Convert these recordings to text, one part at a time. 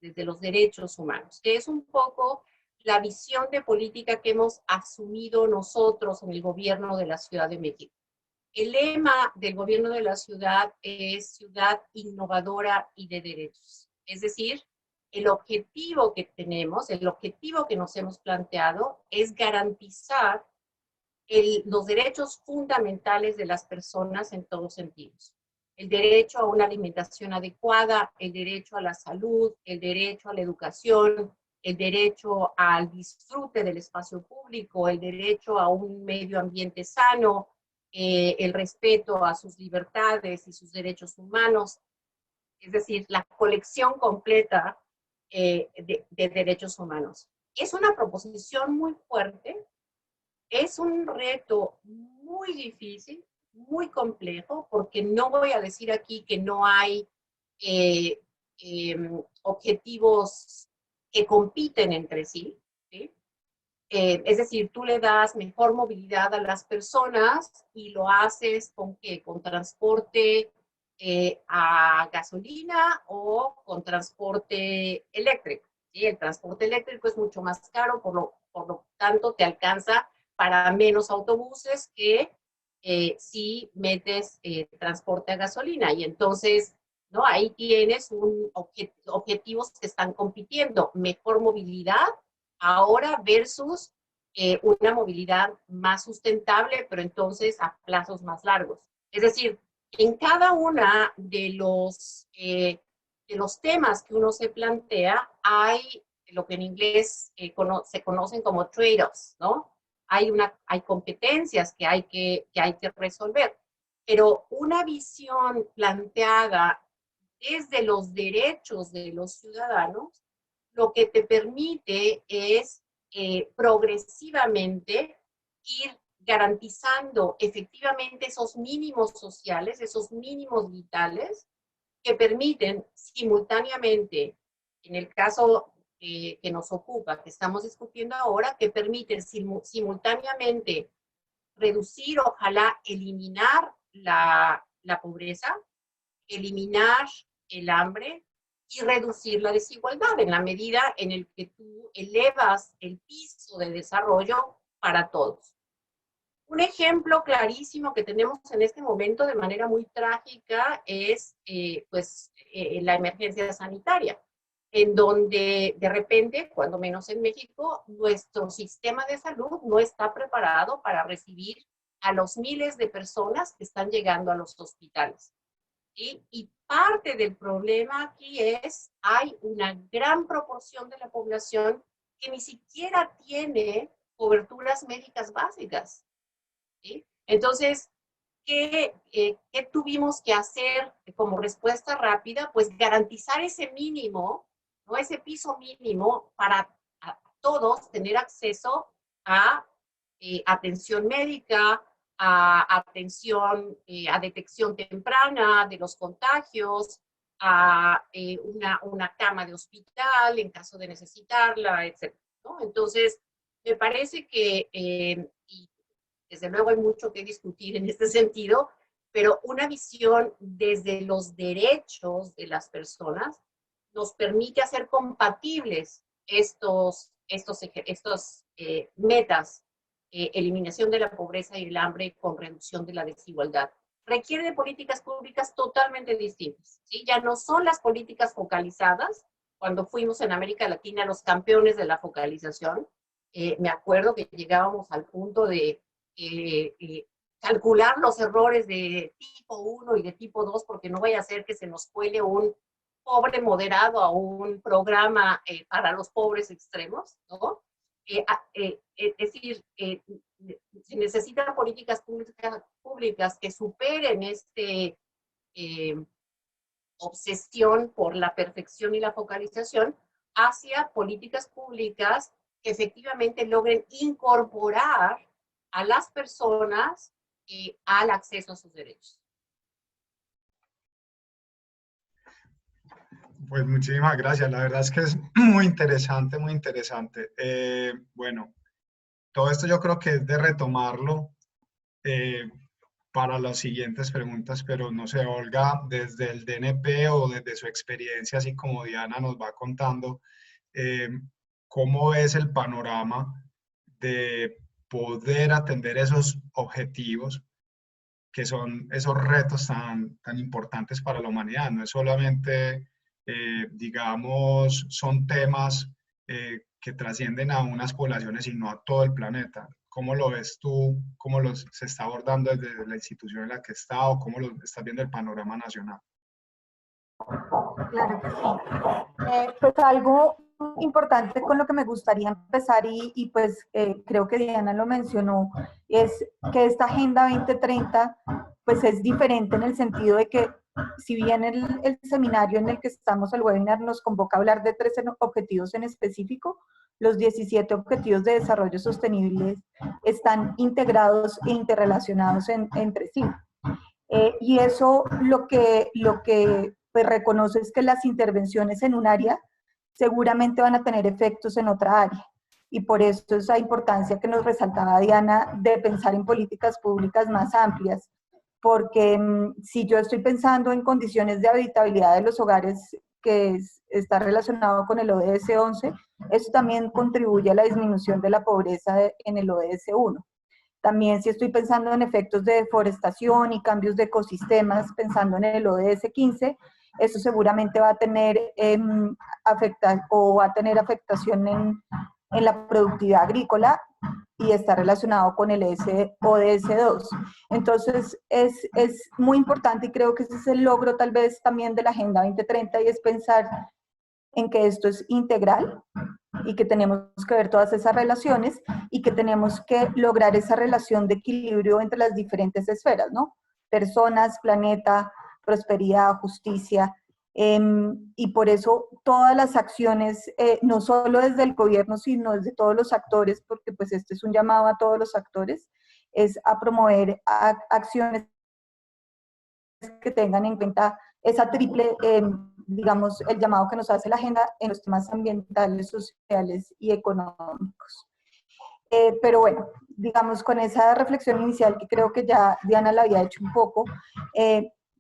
desde los derechos humanos, que es un poco la visión de política que hemos asumido nosotros en el gobierno de la Ciudad de México. El lema del gobierno de la ciudad es ciudad innovadora y de derechos. Es decir, el objetivo que tenemos, el objetivo que nos hemos planteado es garantizar los derechos fundamentales de las personas en todos sentidos. El derecho a una alimentación adecuada, el derecho a la salud, el derecho a la educación, el derecho al disfrute del espacio público, el derecho a un medio ambiente sano, el respeto a sus libertades y sus derechos humanos, es decir, la colección completa de derechos humanos. Es una proposición muy fuerte, es un reto muy difícil, muy complejo, porque no voy a decir aquí que no hay objetivos que compiten entre sí, ¿sí? Es decir, tú le das mejor movilidad a las personas y lo haces con ¿qué? Con transporte a gasolina o con transporte eléctrico. ¿Sí? El transporte eléctrico es mucho más caro, por lo tanto te alcanza para menos autobuses que si metes transporte a gasolina. Y entonces, ¿no? Ahí tienes objetivos que están compitiendo. Mejor movilidad ahora versus una movilidad más sustentable, pero entonces a plazos más largos. Es decir, en cada una de los temas que uno se plantea hay lo que en inglés se conocen como trade-offs, ¿no? Hay competencias que hay que resolver, pero una visión planteada desde los derechos de los ciudadanos, lo que te permite es progresivamente ir garantizando efectivamente esos mínimos sociales, esos mínimos vitales, que permiten simultáneamente, en el caso que nos ocupa, que estamos discutiendo ahora, que permiten simultáneamente reducir, ojalá eliminar la pobreza, eliminar el hambre y reducir la desigualdad en la medida en el que tú elevas el piso de desarrollo para todos. Un ejemplo clarísimo que tenemos en este momento de manera muy trágica es la emergencia sanitaria, en donde de repente, cuando menos en México, nuestro sistema de salud no está preparado para recibir a los miles de personas que están llegando a los hospitales. ¿Sí? Y parte del problema aquí es, hay una gran proporción de la población que ni siquiera tiene coberturas médicas básicas. ¿Sí? Entonces, ¿qué tuvimos que hacer como respuesta rápida? Pues garantizar ese mínimo, ¿no? Ese piso mínimo para todos tener acceso a atención médica, a atención, a detección temprana de los contagios, a una cama de hospital en caso de necesitarla, etc. ¿No? Entonces, me parece que, y desde luego hay mucho que discutir en este sentido, pero una visión desde los derechos de las personas nos permite hacer compatibles estos metas, eliminación de la pobreza y el hambre con reducción de la desigualdad. Requiere de políticas públicas totalmente distintas, ¿sí? Ya no son las políticas focalizadas. Cuando fuimos en América Latina los campeones de la focalización, me acuerdo que llegábamos al punto de calcular los errores de tipo 1 y de tipo 2, porque no vaya a ser que se nos cuele un pobre moderado a un programa para los pobres extremos, ¿no? Es decir, se necesitan políticas públicas que superen obsesión por la perfección y la focalización hacia políticas públicas que efectivamente logren incorporar a las personas al acceso a sus derechos. Pues muchísimas gracias, la verdad es que es muy interesante, muy interesante. Bueno, todo esto yo creo que es de retomarlo para las siguientes preguntas, pero no sé, Olga, desde el DNP o desde su experiencia, así como Diana nos va contando, eh, ¿cómo es el panorama de poder atender esos objetivos que son esos retos tan importantes para la humanidad? No es solamente, digamos, son temas que trascienden a unas poblaciones, sino a todo el planeta. ¿Cómo lo ves tú? ¿Cómo se está abordando desde la institución en la que está o cómo lo estás viendo el panorama nacional? Claro que sí. Pues algo importante con lo que me gustaría empezar pues creo que Diana lo mencionó, es que esta Agenda 2030 pues es diferente en el sentido de que si bien el seminario en el que estamos, el webinar, nos convoca a hablar de 13 objetivos en específico, los 17 objetivos de desarrollo sostenible están integrados e interrelacionados entre sí. Y eso lo que pues, reconoce es que las intervenciones en un área seguramente van a tener efectos en otra área. Y por eso esa importancia que nos resaltaba Diana de pensar en políticas públicas más amplias. Porque si yo estoy pensando en condiciones de habitabilidad de los hogares que está relacionado con el ODS 11, eso también contribuye a la disminución de la pobreza en el ODS 1. También si estoy pensando en efectos de deforestación y cambios de ecosistemas, pensando en el ODS 15, eso seguramente va a tener, afectación en la productividad agrícola y está relacionado con el ODS 2. Entonces es muy importante y creo que ese es el logro tal vez también de la Agenda 2030 y es pensar en que esto es integral y que tenemos que ver todas esas relaciones y que tenemos que lograr esa relación de equilibrio entre las diferentes esferas, ¿no? Personas, planeta, prosperidad, justicia, y por eso todas las acciones, no solo desde el gobierno, sino desde todos los actores, porque pues este es un llamado a todos los actores, es a promover acciones que tengan en cuenta esa triple, digamos, el llamado que nos hace la agenda en los temas ambientales, sociales y económicos. Pero bueno, digamos, con esa reflexión inicial que creo que ya Diana la había hecho un poco,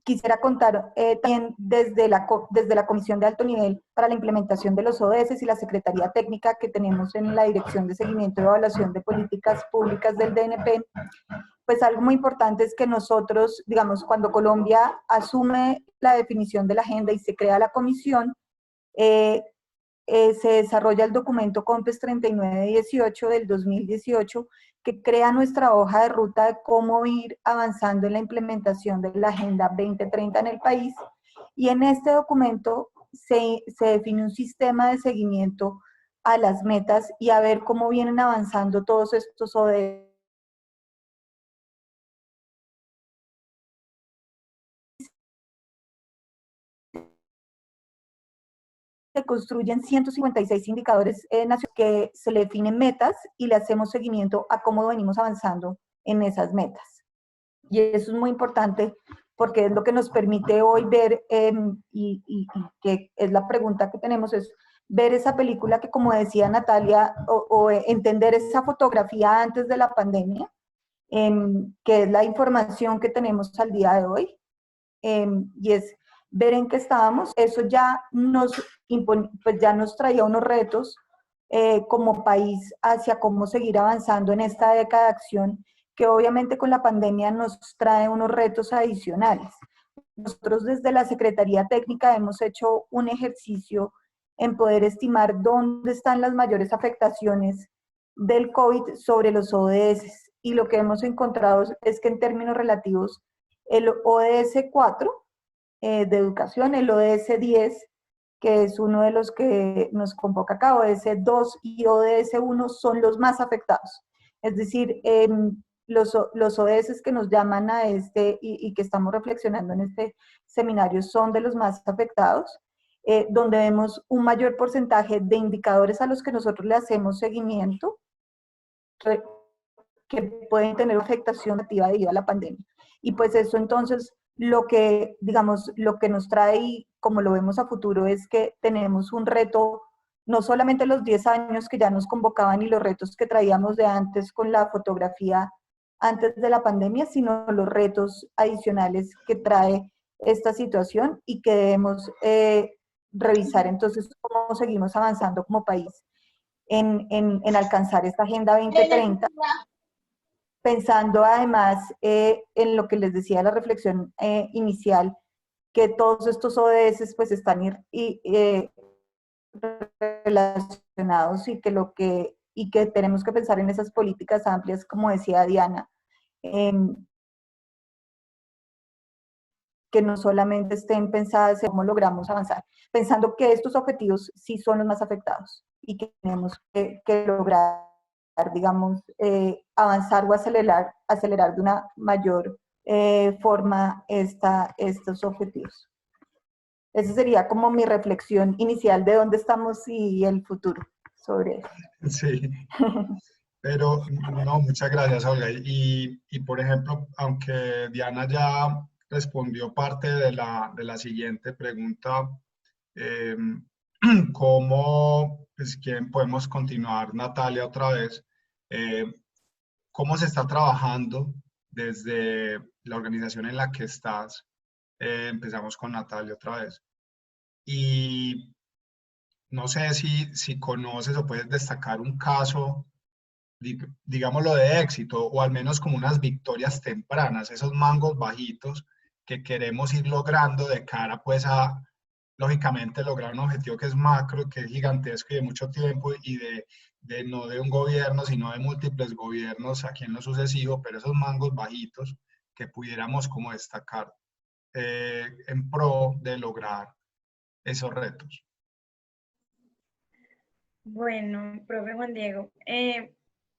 quisiera contar también desde la Comisión de Alto Nivel para la Implementación de los ODS y la Secretaría Técnica que tenemos en la Dirección de Seguimiento y Evaluación de Políticas Públicas del DNP, pues algo muy importante es que nosotros, digamos, cuando Colombia asume la definición de la agenda y se crea la comisión, se desarrolla el documento COMPES 3918 del 2018, que crea nuestra hoja de ruta de cómo ir avanzando en la implementación de la Agenda 2030 en el país. Y en este documento se define un sistema de seguimiento a las metas y a ver cómo vienen avanzando todos estos ODS. Se construyen 156 indicadores que se le definen metas y le hacemos seguimiento a cómo venimos avanzando en esas metas. Y eso es muy importante porque es lo que nos permite hoy ver, y que es la pregunta que tenemos, es ver esa película que, como decía Natalia, o entender esa fotografía antes de la pandemia, que es la información que tenemos al día de hoy, y es ver en qué estábamos. Eso ya pues ya nos traía unos retos como país hacia cómo seguir avanzando en esta década de acción, que obviamente con la pandemia nos trae unos retos adicionales. Nosotros desde la Secretaría Técnica hemos hecho un ejercicio en poder estimar dónde están las mayores afectaciones del COVID sobre los ODS, y lo que hemos encontrado es que en términos relativos el ODS 4 de educación, el ODS 10, que es uno de los que nos convoca acá, ODS 2 y ODS 1 son los más afectados. Es decir, los ODS que nos llaman a y que estamos reflexionando en este seminario son de los más afectados, donde vemos un mayor porcentaje de indicadores a los que nosotros le hacemos seguimiento, que pueden tener afectación negativa debido a la pandemia. Y pues eso entonces lo que, digamos, lo que nos trae y como lo vemos a futuro es que tenemos un reto, no solamente los 10 años que ya nos convocaban y los retos que traíamos de antes con la fotografía antes de la pandemia, sino los retos adicionales que trae esta situación y que debemos revisar entonces cómo seguimos avanzando como país en alcanzar esta Agenda 2030, pensando además en lo que les decía la reflexión inicial, que todos estos ODS pues están relacionados y que tenemos que pensar en esas políticas amplias, como decía Diana, que no solamente estén pensadas en cómo logramos avanzar, pensando que estos objetivos sí son los más afectados y que tenemos que lograr, digamos, avanzar o acelerar de una mayor forma estos objetivos. Esa sería como mi reflexión inicial de dónde estamos y el futuro sobre eso. Sí, pero no, muchas gracias, Olga. Y por ejemplo, aunque Diana ya respondió parte de la siguiente pregunta, eh, ¿cómo, pues, quién podemos continuar, Natalia, otra vez? Eh, ¿Cómo se está trabajando desde la organización en la que estás? Empezamos con Natalia otra vez. Y no sé si conoces o puedes destacar un caso, digámoslo, de éxito, o al menos como unas victorias tempranas, esos mangos bajitos que queremos ir logrando de cara pues a, lógicamente, lograr un objetivo que es macro, que es gigantesco y de mucho tiempo y de no de un gobierno, sino de múltiples gobiernos aquí en lo sucesivo, pero esos mangos bajitos que pudiéramos como destacar en pro de lograr esos retos. Bueno, profe Juan Diego,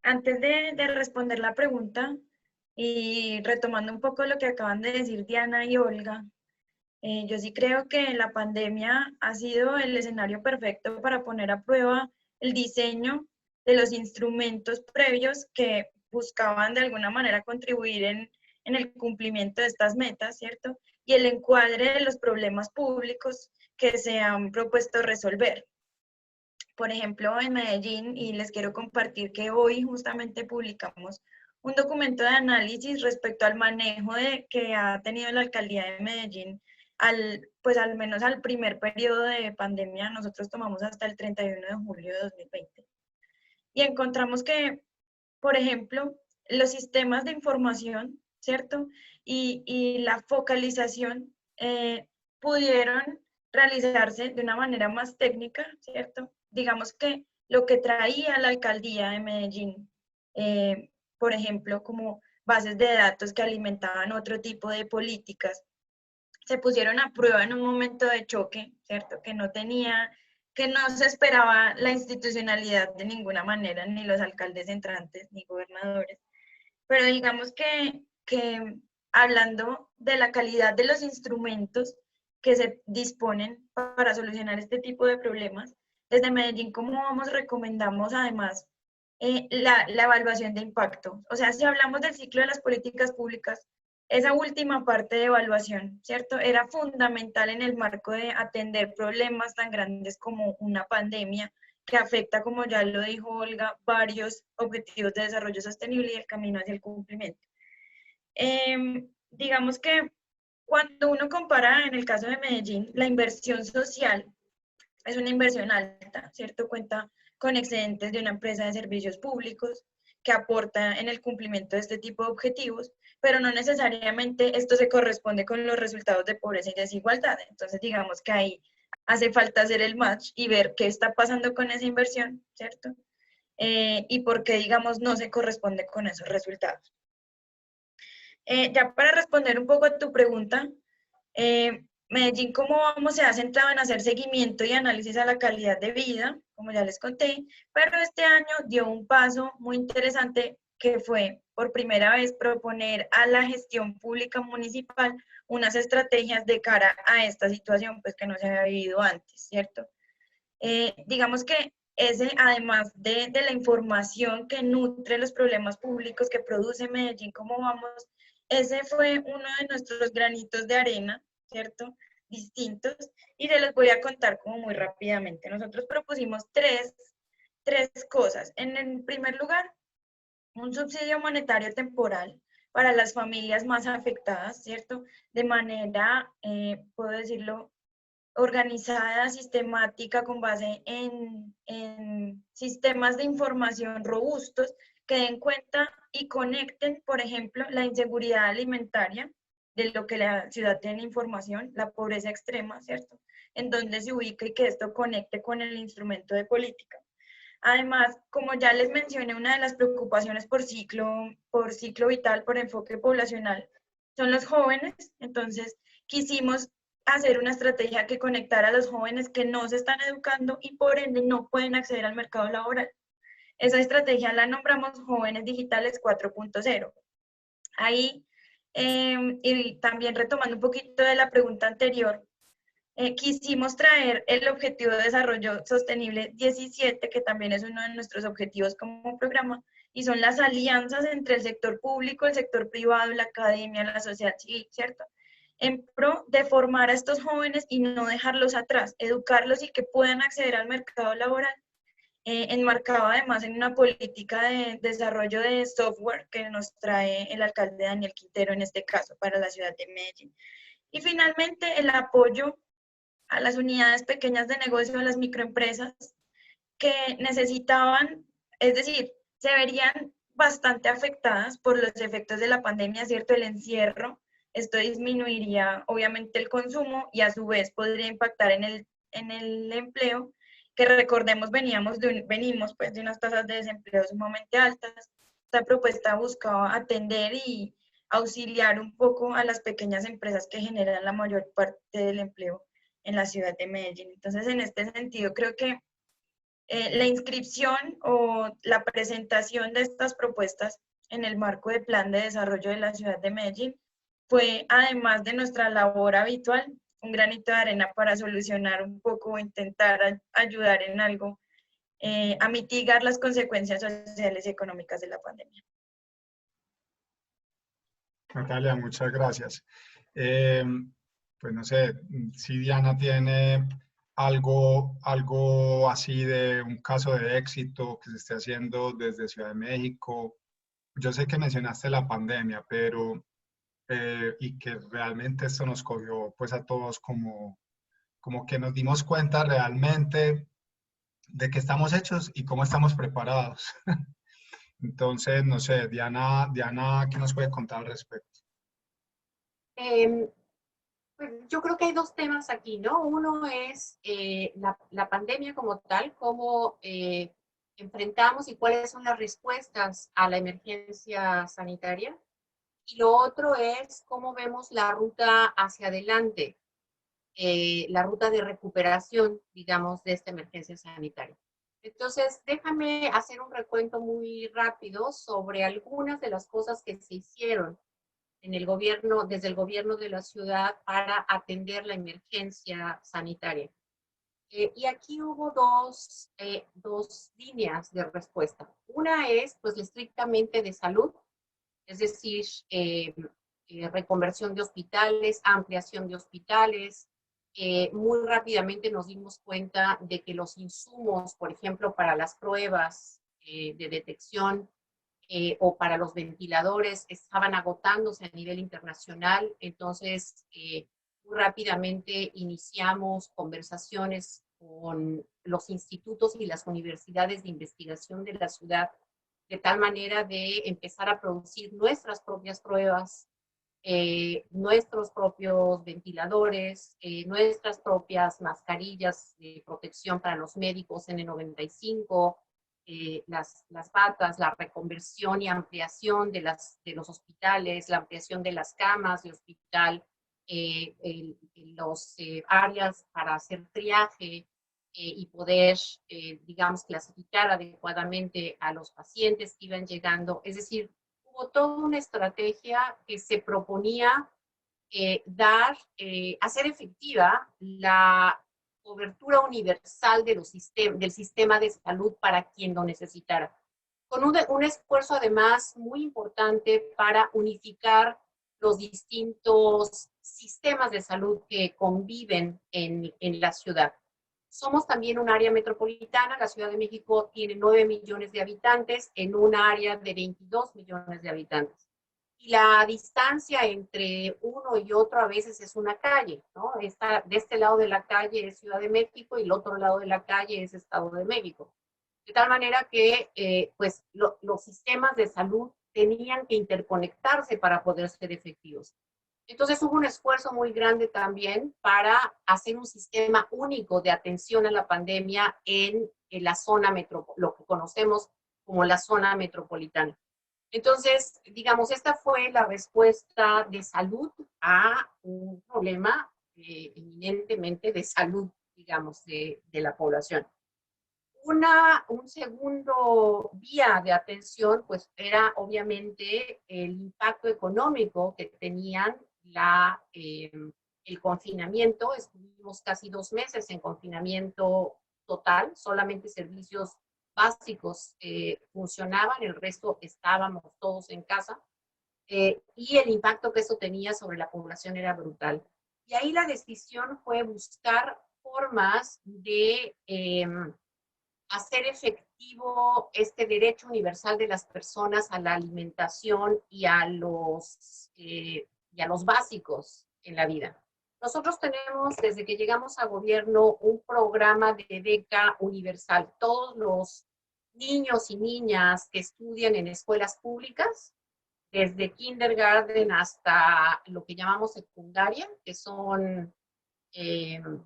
antes de responder la pregunta y retomando un poco lo que acaban de decir Diana y Olga, yo sí creo que la pandemia ha sido el escenario perfecto para poner a prueba el diseño de los instrumentos previos que buscaban de alguna manera contribuir en el cumplimiento de estas metas, ¿cierto? Y el encuadre de los problemas públicos que se han propuesto resolver. Por ejemplo, en Medellín, y les quiero compartir que hoy justamente publicamos un documento de análisis respecto al manejo que ha tenido la alcaldía de Medellín, pues al menos al primer periodo de pandemia. Nosotros tomamos hasta el 31 de julio de 2020. Y encontramos que, por ejemplo, los sistemas de información, ¿cierto? Y la focalización pudieron realizarse de una manera más técnica, ¿cierto? Digamos que lo que traía la alcaldía de Medellín, por ejemplo, como bases de datos que alimentaban otro tipo de políticas, se pusieron a prueba en un momento de choque, ¿cierto? Que no se esperaba la institucionalidad de ninguna manera, ni los alcaldes entrantes, ni gobernadores. Pero digamos que hablando de la calidad de los instrumentos que se disponen para solucionar este tipo de problemas, desde Medellín, ¿cómo vamos? Recomendamos además la evaluación de impacto. O sea, si hablamos del ciclo de las políticas públicas, esa última parte de evaluación, ¿cierto? Era fundamental en el marco de atender problemas tan grandes como una pandemia que afecta, como ya lo dijo Olga, varios objetivos de desarrollo sostenible y el camino hacia el cumplimiento. Digamos que cuando uno compara, en el caso de Medellín, la inversión social es una inversión alta, ¿cierto? Cuenta con excedentes de una empresa de servicios públicos que aporta en el cumplimiento de este tipo de objetivos, pero no necesariamente esto se corresponde con los resultados de pobreza y desigualdad. Entonces, digamos que ahí hace falta hacer el match y ver qué está pasando con esa inversión, ¿cierto? Y por qué, digamos, no se corresponde con esos resultados. Ya para responder un poco a tu pregunta, Medellín, ¿cómo vamos? Se ha centrado en hacer seguimiento y análisis a la calidad de vida, como ya les conté, pero este año dio un paso muy interesante que fue por primera vez proponer a la gestión pública municipal unas estrategias de cara a esta situación, pues que no se había vivido antes, ¿cierto? Digamos que ese, además de la información que nutre los problemas públicos que produce Medellín, ¿cómo vamos? Ese fue uno de nuestros granitos de arena, ¿cierto? Distintos, y se los voy a contar como muy rápidamente. Nosotros propusimos tres cosas. En el primer lugar, un subsidio monetario temporal para las familias más afectadas, ¿cierto? De manera, puedo decirlo, organizada, sistemática, con base en sistemas de información robustos que den cuenta y conecten, por ejemplo, la inseguridad alimentaria, de lo que la ciudad tiene información, la pobreza extrema, ¿cierto? En donde se ubica y que esto conecte con el instrumento de política. Además, como ya les mencioné, una de las preocupaciones por ciclo vital, por enfoque poblacional, son los jóvenes. Entonces, quisimos hacer una estrategia que conectara a los jóvenes que no se están educando y por ende no pueden acceder al mercado laboral. Esa estrategia la nombramos Jóvenes Digitales 4.0. Ahí, y también retomando un poquito de la pregunta anterior, quisimos traer el Objetivo de Desarrollo Sostenible 17, que también es uno de nuestros objetivos como programa, y son las alianzas entre el sector público, el sector privado, la academia, la sociedad civil, ¿cierto? En pro de formar a estos jóvenes y no dejarlos atrás, educarlos y que puedan acceder al mercado laboral, enmarcado además en una política de desarrollo de software que nos trae el alcalde Daniel Quintero en este caso para la ciudad de Medellín. Y finalmente el apoyo a las unidades pequeñas de negocio, a las microempresas que necesitaban, es decir, se verían bastante afectadas por los efectos de la pandemia, ¿cierto? El encierro, esto disminuiría obviamente el consumo y a su vez podría impactar en el empleo, que recordemos venimos pues de unas tasas de desempleo sumamente altas. Esta propuesta buscaba atender y auxiliar un poco a las pequeñas empresas que generan la mayor parte del empleo en la ciudad de Medellín. Entonces, en este sentido, creo que la inscripción o la presentación de estas propuestas en el marco del Plan de Desarrollo de la ciudad de Medellín fue, además de nuestra labor habitual, un granito de arena para solucionar un poco o intentar ayudar en algo a mitigar las consecuencias sociales y económicas de la pandemia. Natalia, muchas gracias. Pues no sé, si Diana tiene algo así de un caso de éxito que se esté haciendo desde Ciudad de México. Yo sé que mencionaste la pandemia, pero y que realmente esto nos cogió pues a todos como que nos dimos cuenta realmente de qué estamos hechos y cómo estamos preparados. Entonces, no sé, Diana, ¿qué nos puede contar al respecto? Pues yo creo que hay dos temas aquí, ¿no? Uno es la pandemia como tal, cómo enfrentamos y cuáles son las respuestas a la emergencia sanitaria. Y lo otro es cómo vemos la ruta hacia adelante, la ruta de recuperación, digamos, de esta emergencia sanitaria. Entonces, déjame hacer un recuento muy rápido sobre algunas de las cosas que se hicieron en el gobierno, desde el gobierno de la ciudad para atender la emergencia sanitaria. Y aquí hubo dos líneas de respuesta. Una es, pues, estrictamente de salud, es decir, reconversión de hospitales, ampliación de hospitales. Muy rápidamente nos dimos cuenta de que los insumos, por ejemplo, para las pruebas de detección o para los ventiladores estaban agotándose a nivel internacional. Entonces, muy rápidamente iniciamos conversaciones con los institutos y las universidades de investigación de la ciudad, de tal manera de empezar a producir nuestras propias pruebas, nuestros propios ventiladores, nuestras propias mascarillas de protección para los médicos N95, las batas, la reconversión y ampliación de los hospitales, la ampliación de las camas de hospital, los áreas para hacer triaje y poder, digamos, clasificar adecuadamente a los pacientes que iban llegando. Es decir, hubo toda una estrategia que se proponía hacer efectiva la cobertura universal de del sistema de salud para quien lo necesitara. Con un esfuerzo además muy importante para unificar los distintos sistemas de salud que conviven en la ciudad. Somos también un área metropolitana. La Ciudad de México tiene 9 millones de habitantes en un área de 22 millones de habitantes. Y la distancia entre uno y otro a veces es una calle, ¿no? De este lado de la calle es Ciudad de México y el otro lado de la calle es Estado de México. De tal manera que pues los sistemas de salud tenían que interconectarse para poder ser efectivos. Entonces hubo un esfuerzo muy grande también para hacer un sistema único de atención a la pandemia en la zona lo que conocemos como la zona metropolitana. Entonces, digamos, esta fue la respuesta de salud a un problema eminentemente de salud, digamos, de la población. Un segundo vía de atención, pues era obviamente el impacto económico que tenían el confinamiento. Estuvimos casi 2 meses en confinamiento total, solamente servicios básicos funcionaban, el resto estábamos todos en casa, y el impacto que eso tenía sobre la población era brutal. Y ahí la decisión fue buscar formas de hacer efectivo este derecho universal de las personas a la alimentación y a los básicos en la vida. Nosotros tenemos, desde que llegamos a gobierno, un programa de beca universal. Todos los niños y niñas que estudian en escuelas públicas, desde kindergarten hasta lo que llamamos secundaria, que son el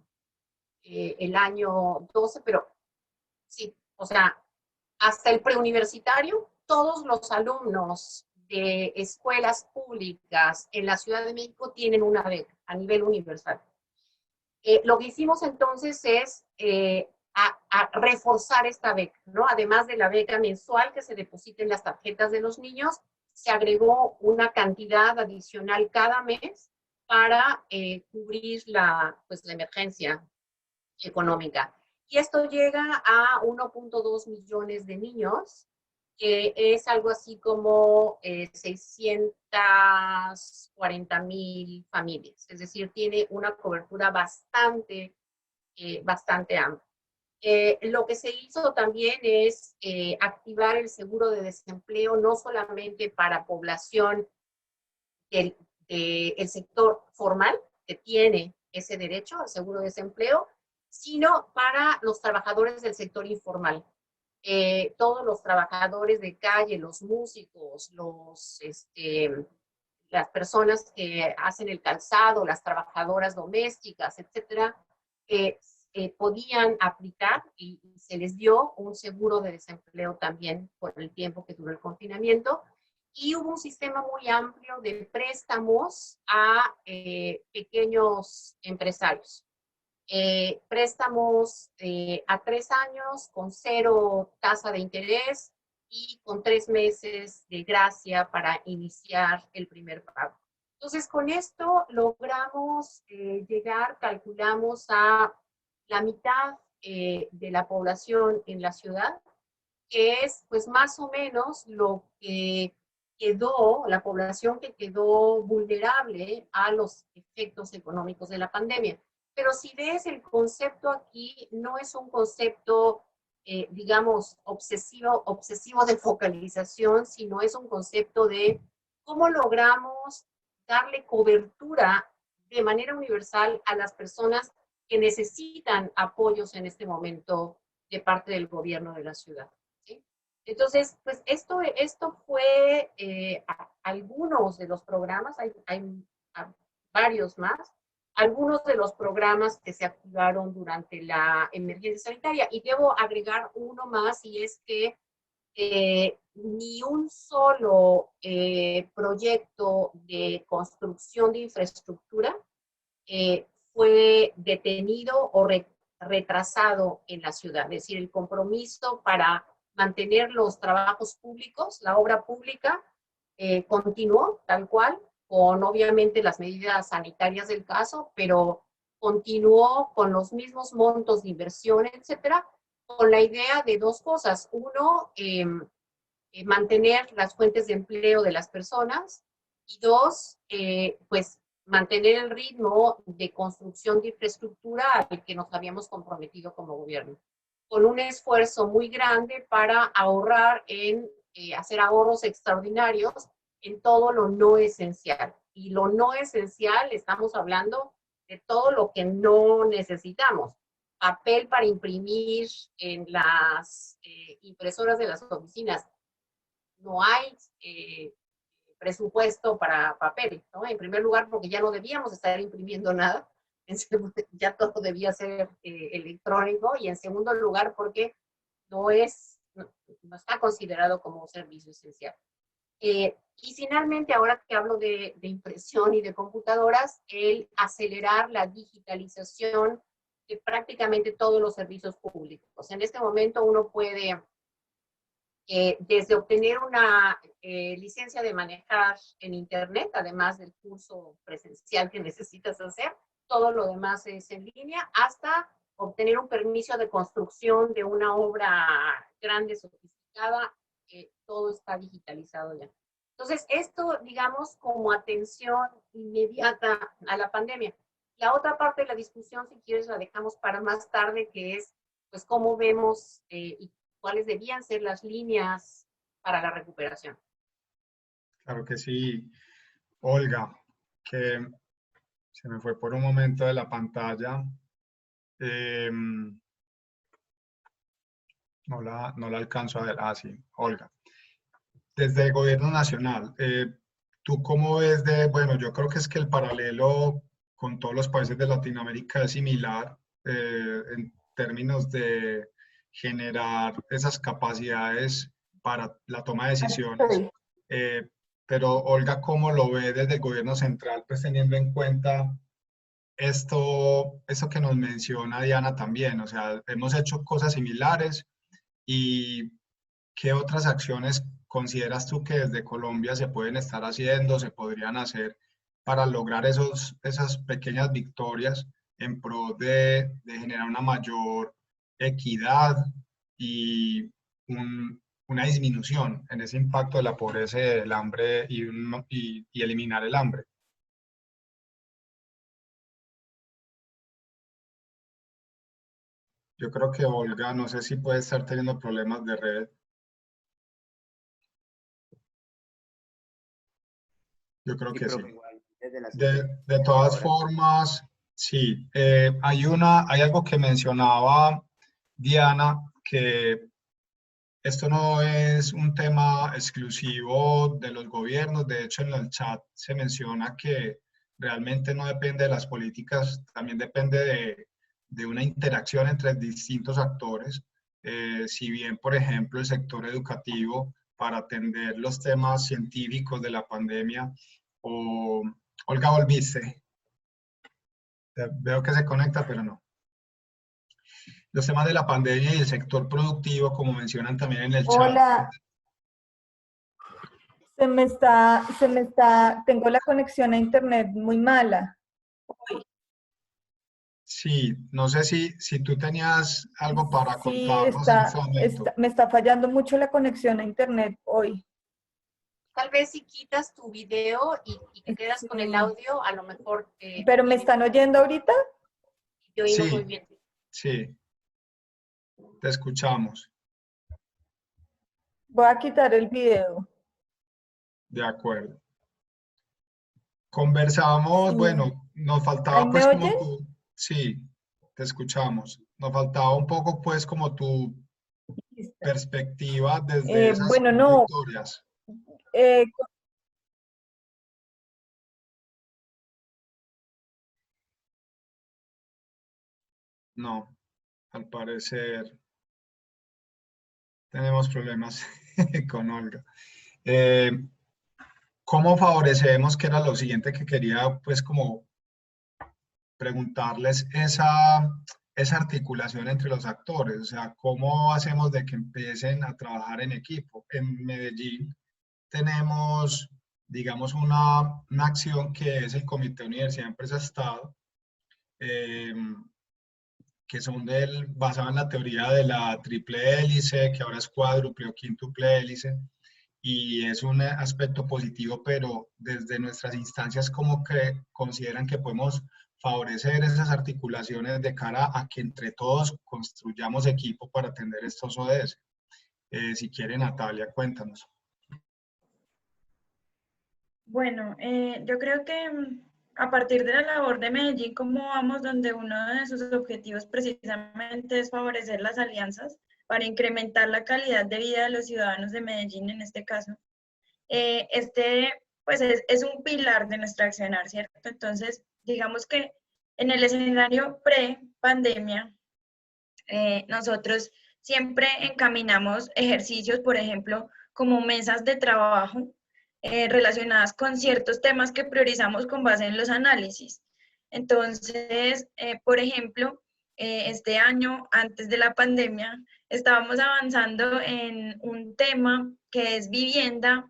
año 12, pero sí, o sea, hasta el preuniversitario, todos los alumnos de escuelas públicas en la Ciudad de México tienen una beca a nivel universal. Lo que hicimos entonces es a reforzar esta beca, ¿no? Además de la beca mensual que se deposita en las tarjetas de los niños, se agregó una cantidad adicional cada mes para cubrir pues, la emergencia económica. Y esto llega a 1.2 millones de niños, que es algo así como 640,000 familias. Es decir, tiene una cobertura bastante amplia. Lo que se hizo también es activar el seguro de desempleo, no solamente para población del sector formal, que tiene ese derecho al seguro de desempleo, sino para los trabajadores del sector informal. Todos los trabajadores de calle, los músicos, las personas que hacen el calzado, las trabajadoras domésticas, etcétera, podían aplicar y se les dio un seguro de desempleo también por el tiempo que duró el confinamiento. Y hubo un sistema muy amplio de préstamos a pequeños empresarios. Préstamos a 3 años con 0 tasa de interés y con 3 meses de gracia para iniciar el primer pago. Entonces, con esto logramos llegar, calculamos, a la mitad de la población en la ciudad, que es pues más o menos lo que quedó, la población que quedó vulnerable a los efectos económicos de la pandemia. Pero si ves, el concepto aquí no es un concepto, digamos, obsesivo de focalización, sino es un concepto de cómo logramos darle cobertura de manera universal a las personas que necesitan apoyos en este momento de parte del gobierno de la ciudad. ¿Sí? Entonces, pues esto fue algunos de los programas, hay varios más, algunos de los programas que se activaron durante la emergencia sanitaria. Y debo agregar uno más, y es que ni un solo proyecto de construcción de infraestructura fue detenido o retrasado en la ciudad. Es decir, el compromiso para mantener los trabajos públicos, la obra pública, continuó tal cual, con obviamente las medidas sanitarias del caso, pero continuó con los mismos montos de inversión, etcétera, con la idea de 2 cosas. Uno, mantener las fuentes de empleo de las personas, y 2, pues mantener el ritmo de construcción de infraestructura al que nos habíamos comprometido como gobierno, con un esfuerzo muy grande para ahorrar hacer ahorros extraordinarios en todo lo no esencial. Y lo no esencial, estamos hablando de todo lo que no necesitamos. Papel para imprimir en las impresoras de las oficinas. No hay presupuesto para papel, ¿no? En primer lugar, porque ya no debíamos estar imprimiendo nada. Ya todo debía ser electrónico. Y en segundo lugar, porque no está considerado como un servicio esencial. Y finalmente, ahora que hablo de impresión y de computadoras, el acelerar la digitalización de prácticamente todos los servicios públicos. En este momento uno puede, desde obtener una licencia de manejar en Internet, además del curso presencial que necesitas hacer, todo lo demás es en línea, hasta obtener un permiso de construcción de una obra grande, sofisticada, todo está digitalizado ya. Entonces, esto, digamos, como atención inmediata a la pandemia. La otra parte de la discusión, si quieres, la dejamos para más tarde, que es, pues, cómo vemos y cuáles debían ser las líneas para la recuperación. Claro que sí, Olga, que se me fue por un momento de la pantalla. No la alcanzo a ver. Ah, sí, Olga. Desde el gobierno nacional, ¿tú cómo ves bueno, yo creo que es que el paralelo con todos los países de Latinoamérica es similar en términos de generar esas capacidades para la toma de decisiones. Pero Olga, ¿cómo lo ve desde el gobierno central, pues teniendo en cuenta esto que nos menciona Diana también? O sea, hemos hecho cosas similares y ¿qué otras acciones consideras tú que desde Colombia se pueden estar haciendo, se podrían hacer para lograr esas pequeñas victorias en pro de generar una mayor equidad y una disminución en ese impacto de la pobreza y del hambre y eliminar el hambre? Yo creo que Olga, no sé si puede estar teniendo problemas de red. Yo creo Sí, que sí. profe, igual, desde las De todas horas. formas, sí. Hay algo que mencionaba Diana, que esto no es un tema exclusivo de los gobiernos. De hecho, en el chat se menciona que realmente no depende de las políticas, también depende de una interacción entre distintos actores. Si bien, por ejemplo, el sector educativo, para atender los temas científicos de la pandemia, o Olga, volviste. Veo que se conecta, pero no. Los temas de la pandemia y el sector productivo, como mencionan también en el chat. Hola, tengo la conexión a internet muy mala. Sí, no sé si tú tenías algo para Sí, contarnos en este momento. me está fallando mucho la conexión a internet hoy. Tal vez si quitas tu video y te quedas con el Sí. audio, a lo mejor... ¿Pero me están oyendo ahorita? Te oímos muy Sí, bien. sí, te escuchamos. Voy a quitar el video. De acuerdo. Conversamos, Sí. bueno, nos faltaba ¿Ahí me pues como oyen? sí, te escuchamos. Nos faltaba un poco pues como tu perspectiva desde esas Bueno, no. victorias. eh, No, al parecer tenemos problemas con Olga. ¿Cómo favorecemos, que era lo siguiente que quería pues como preguntarles, esa articulación entre los actores? O sea, ¿cómo hacemos de que empiecen a trabajar en equipo? En Medellín tenemos, digamos, una acción que es el Comité Universidad Empresa Estado, que son basado en la teoría de la triple hélice, que ahora es cuádruple o quíntuple hélice, y es un aspecto positivo, pero desde nuestras instancias, ¿cómo que consideran que podemos favorecer esas articulaciones de cara a que entre todos construyamos equipo para atender estos ODS? Si quiere, Natalia, cuéntanos. Bueno, yo creo que a partir de la labor de Medellín, como vamos, donde uno de sus objetivos precisamente es favorecer las alianzas para incrementar la calidad de vida de los ciudadanos de Medellín en este caso, pues es un pilar de nuestra accionar, ¿cierto? Entonces, digamos que en el escenario pre-pandemia, nosotros siempre encaminamos ejercicios, por ejemplo, como mesas de trabajo relacionadas con ciertos temas que priorizamos con base en los análisis. Entonces, por ejemplo, este año, antes de la pandemia, estábamos avanzando en un tema que es vivienda,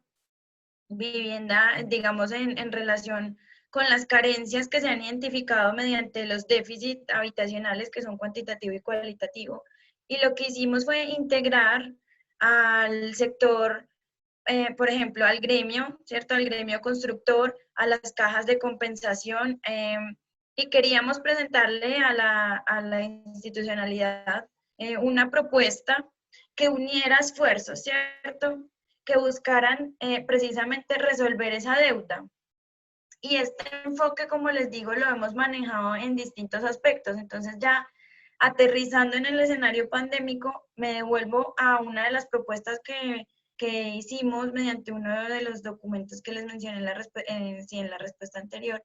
digamos, en relación con las carencias que se han identificado mediante los déficits habitacionales que son cuantitativo y cualitativo. Y lo que hicimos fue integrar al sector, por ejemplo, al gremio, ¿cierto? Al gremio constructor, a las cajas de compensación, y queríamos presentarle a la institucionalidad una propuesta que uniera esfuerzos, ¿cierto? Que buscaran precisamente resolver esa deuda. Y este enfoque, como les digo, lo hemos manejado en distintos aspectos. Entonces ya aterrizando en el escenario pandémico, me devuelvo a una de las propuestas que hicimos mediante uno de los documentos que les mencioné en la respuesta anterior,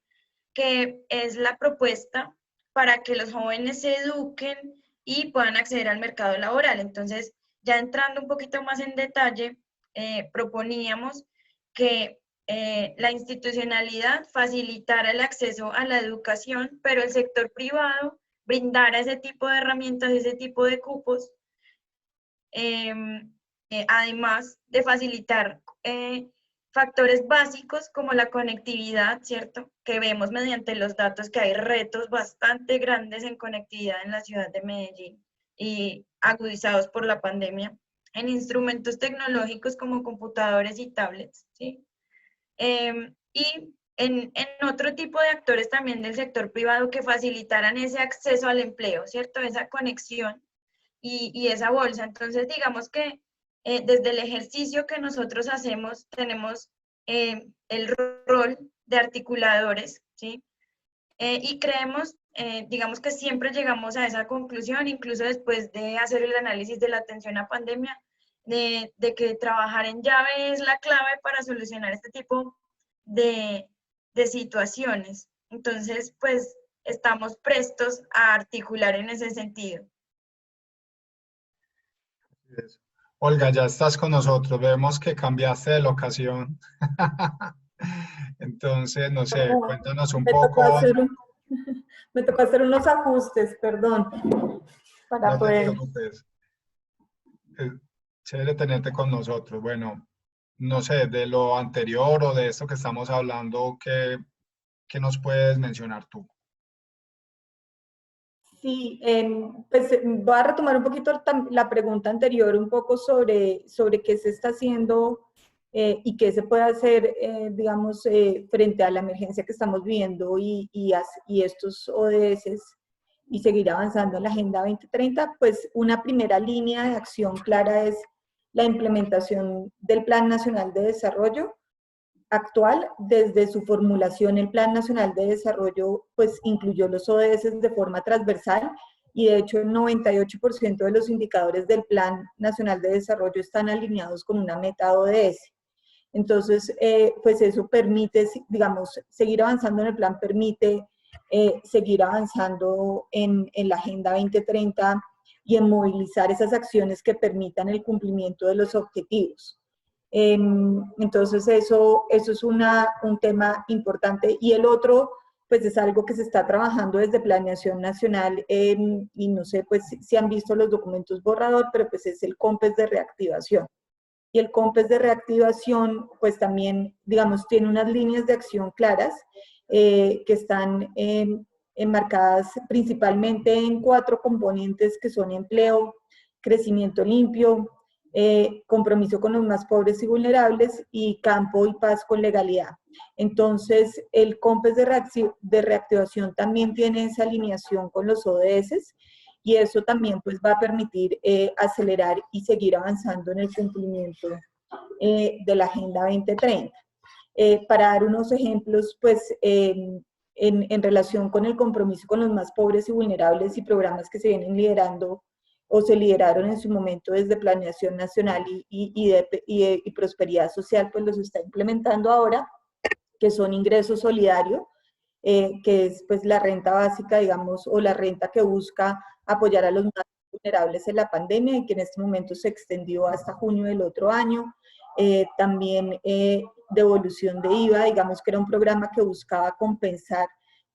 que es la propuesta para que los jóvenes se eduquen y puedan acceder al mercado laboral. Entonces, ya entrando un poquito más en detalle, proponíamos que la institucionalidad facilitara el acceso a la educación, pero el sector privado brindara ese tipo de herramientas, ese tipo de cupos, además de facilitar factores básicos como la conectividad, ¿cierto? Que vemos mediante los datos que hay retos bastante grandes en conectividad en la ciudad de Medellín y agudizados por la pandemia, en instrumentos tecnológicos como computadores y tablets, ¿sí? Y en otro tipo de actores también del sector privado que facilitaran ese acceso al empleo, ¿cierto? Esa conexión y esa bolsa. Entonces, digamos que desde el ejercicio que nosotros hacemos, tenemos el rol de articuladores, ¿sí? Y creemos, digamos que siempre llegamos a esa conclusión, incluso después de hacer el análisis de la atención a pandemia, de que trabajar en llave es la clave para solucionar este tipo de situaciones. Entonces, pues, estamos prestos a articular en ese sentido. Olga, ya estás con nosotros. Vemos que cambiaste de locación. Entonces, no sé, cuéntanos un Me tocó poco. me tocó hacer unos ajustes, perdón, para No te poder. preocupes. Es chévere tenerte con nosotros. Bueno, no sé, de lo anterior o de esto que estamos hablando, ¿qué nos puedes mencionar tú? Sí, pues voy a retomar un poquito la pregunta anterior, un poco sobre qué se está haciendo y qué se puede hacer, digamos, frente a la emergencia que estamos viviendo y estos ODS y seguir avanzando en la Agenda 2030. Pues una primera línea de acción clara es la implementación del Plan Nacional de Desarrollo actual. Desde su formulación, el Plan Nacional de Desarrollo pues incluyó los ODS de forma transversal y de hecho el 98% de los indicadores del Plan Nacional de Desarrollo están alineados con una meta ODS. Entonces, pues eso permite, digamos, seguir avanzando en el plan, permite seguir avanzando en la Agenda 2030 y en movilizar esas acciones que permitan el cumplimiento de los objetivos. Entonces eso es un tema importante. Y el otro, pues es algo que se está trabajando desde Planeación Nacional, y no sé pues si han visto los documentos borrador, pero pues es el COMPES de reactivación. Y el COMPES de reactivación pues también, digamos, tiene unas líneas de acción claras que están enmarcadas principalmente en 4 componentes que son empleo, crecimiento limpio, compromiso con los más pobres y vulnerables, y campo y paz con legalidad. Entonces, el COMPES de reactivación también tiene esa alineación con los ODS, y eso también pues va a permitir acelerar y seguir avanzando en el cumplimiento de la Agenda 2030. Para dar unos ejemplos, pues en relación con el compromiso con los más pobres y vulnerables y programas que se vienen liderando o se lideraron en su momento desde Planeación Nacional y Prosperidad Social, pues los está implementando ahora, que son ingreso solidario, que es pues la renta básica, digamos, o la renta que busca apoyar a los más vulnerables en la pandemia y que en este momento se extendió hasta junio del otro año. También devolución de IVA, digamos que era un programa que buscaba compensar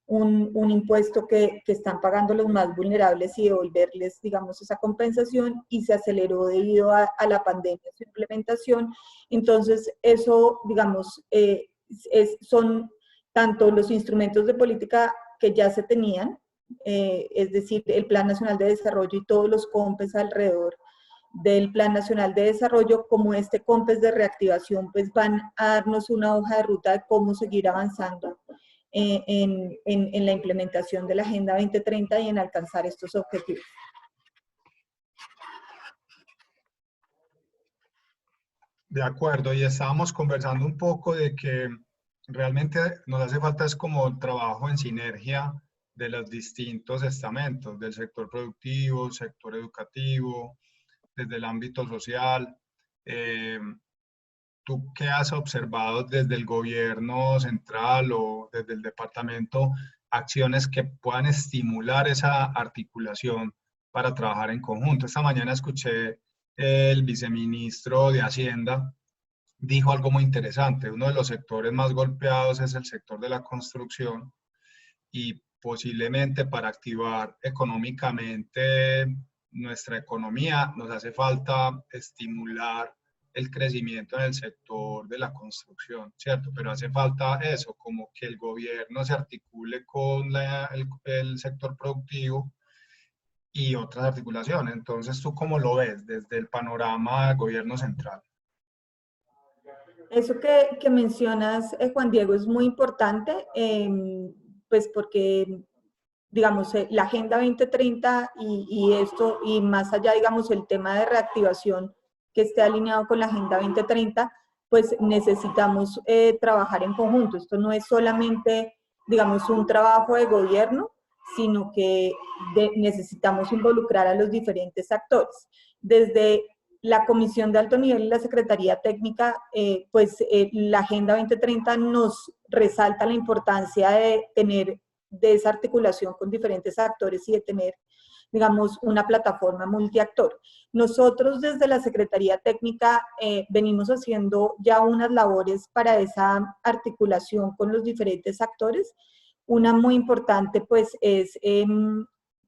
un impuesto que están pagando los más vulnerables y devolverles, digamos, esa compensación, y se aceleró debido a la pandemia su implementación. Entonces, eso, digamos, son tanto los instrumentos de política que ya se tenían, es decir, el Plan Nacional de Desarrollo y todos los COMPES alrededor del Plan Nacional de Desarrollo, como este COMPES de reactivación, pues van a darnos una hoja de ruta de cómo seguir avanzando en la implementación de la Agenda 2030 y en alcanzar estos objetivos. De acuerdo, y estábamos conversando un poco de que realmente nos hace falta es como trabajo en sinergia de los distintos estamentos, del sector productivo, sector educativo, desde el ámbito social. ¿Tú qué has observado desde el gobierno central o desde el departamento, acciones que puedan estimular esa articulación para trabajar en conjunto? Esta mañana escuché el viceministro de Hacienda, dijo algo muy interesante. Uno de los sectores más golpeados es el sector de la construcción, y posiblemente para activar económicamente nuestra economía nos hace falta estimular el crecimiento en el sector de la construcción, ¿cierto? Pero hace falta eso, como que el gobierno se articule con el sector productivo y otras articulaciones. Entonces, ¿tú cómo lo ves desde el panorama del gobierno central? Eso que mencionas, Juan Diego, es muy importante, pues porque, digamos, la Agenda 2030 y esto, y más allá, digamos, el tema de reactivación que esté alineado con la Agenda 2030, pues necesitamos trabajar en conjunto. Esto no es solamente, digamos, un trabajo de gobierno, sino que necesitamos involucrar a los diferentes actores. Desde la Comisión de Alto Nivel y la Secretaría Técnica, la Agenda 2030 nos resalta la importancia de tener de esa articulación con diferentes actores y de tener, digamos, una plataforma multiactor. Nosotros desde la Secretaría Técnica venimos haciendo ya unas labores para esa articulación con los diferentes actores. Una muy importante pues es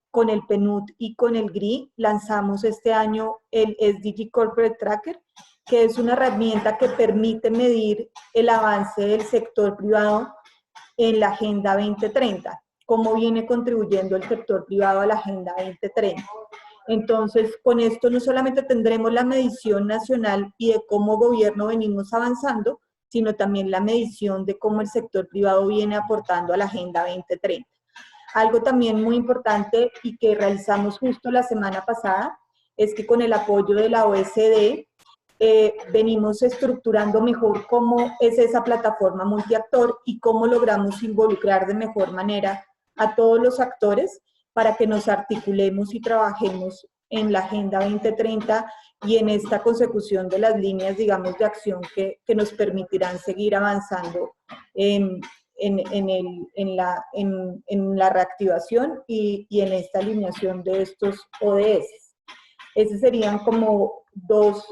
con el PNUD y con el GRI lanzamos este año el SDG Corporate Tracker, que es una herramienta que permite medir el avance del sector privado en la Agenda 2030, cómo viene contribuyendo el sector privado a la Agenda 2030. Entonces, con esto no solamente tendremos la medición nacional y de cómo gobierno venimos avanzando, sino también la medición de cómo el sector privado viene aportando a la Agenda 2030. Algo también muy importante y que realizamos justo la semana pasada es que con el apoyo de la OECD venimos estructurando mejor cómo es esa plataforma multiactor y cómo logramos involucrar de mejor manera a todos los actores para que nos articulemos y trabajemos en la Agenda 2030 y en esta consecución de las líneas, digamos, de acción que nos permitirán seguir avanzando en la reactivación y en esta alineación de estos ODS. Esas serían como dos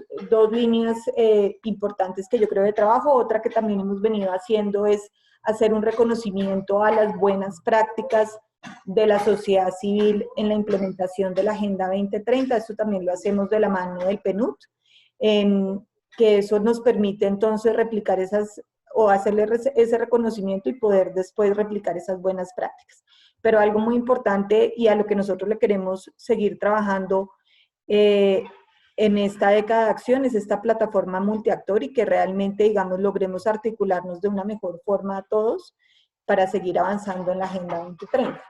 líneas importantes que yo creo de trabajo. Otra que también hemos venido haciendo es hacer un reconocimiento a las buenas prácticas de la sociedad civil en la implementación de la Agenda 2030. Esto también lo hacemos de la mano del PNUD, que eso nos permite entonces replicar esas o hacerle ese reconocimiento y poder después replicar esas buenas prácticas. Pero algo muy importante y a lo que nosotros le queremos seguir trabajando en esta década de acciones, esta plataforma multiactor y que realmente, digamos, logremos articularnos de una mejor forma a todos para seguir avanzando en la Agenda 2030.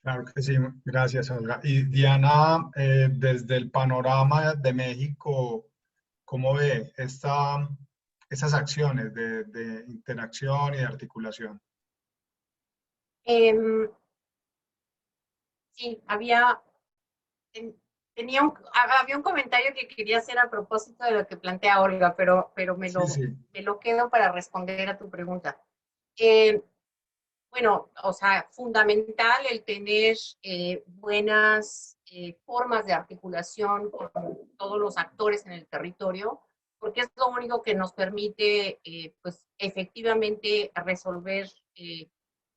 Claro que sí, gracias, Olga. Y Diana, desde el panorama de México, ¿cómo ve estas acciones de interacción y de articulación? Sí, tenía había un comentario que quería hacer a propósito de lo que plantea Olga, pero Sí, sí. me lo quedo para responder a tu pregunta. Eh, bueno, o sea, fundamental el tener buenas formas de articulación con todos los actores en el territorio, porque es lo único que nos permite, pues, efectivamente resolver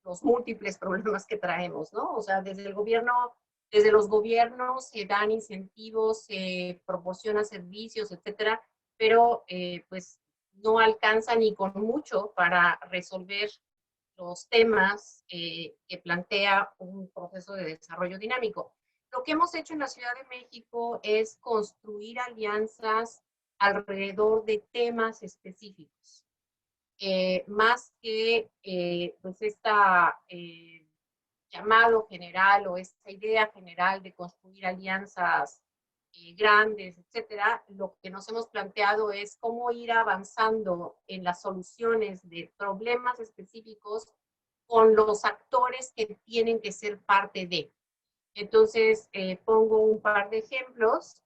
los múltiples problemas que traemos, ¿no? O sea, desde el gobierno, desde los gobiernos se dan incentivos, se proporcionan servicios, etcétera, pero pues no alcanza ni con mucho para resolver los temas que plantea un proceso de desarrollo dinámico. Lo que hemos hecho en la Ciudad de México es construir alianzas alrededor de temas específicos, más que pues esta llamado general o esta idea general de construir alianzas grandes, etcétera. Lo que nos hemos planteado es cómo ir avanzando en las soluciones de problemas específicos con los actores que tienen que ser parte de. Entonces, pongo un par de ejemplos.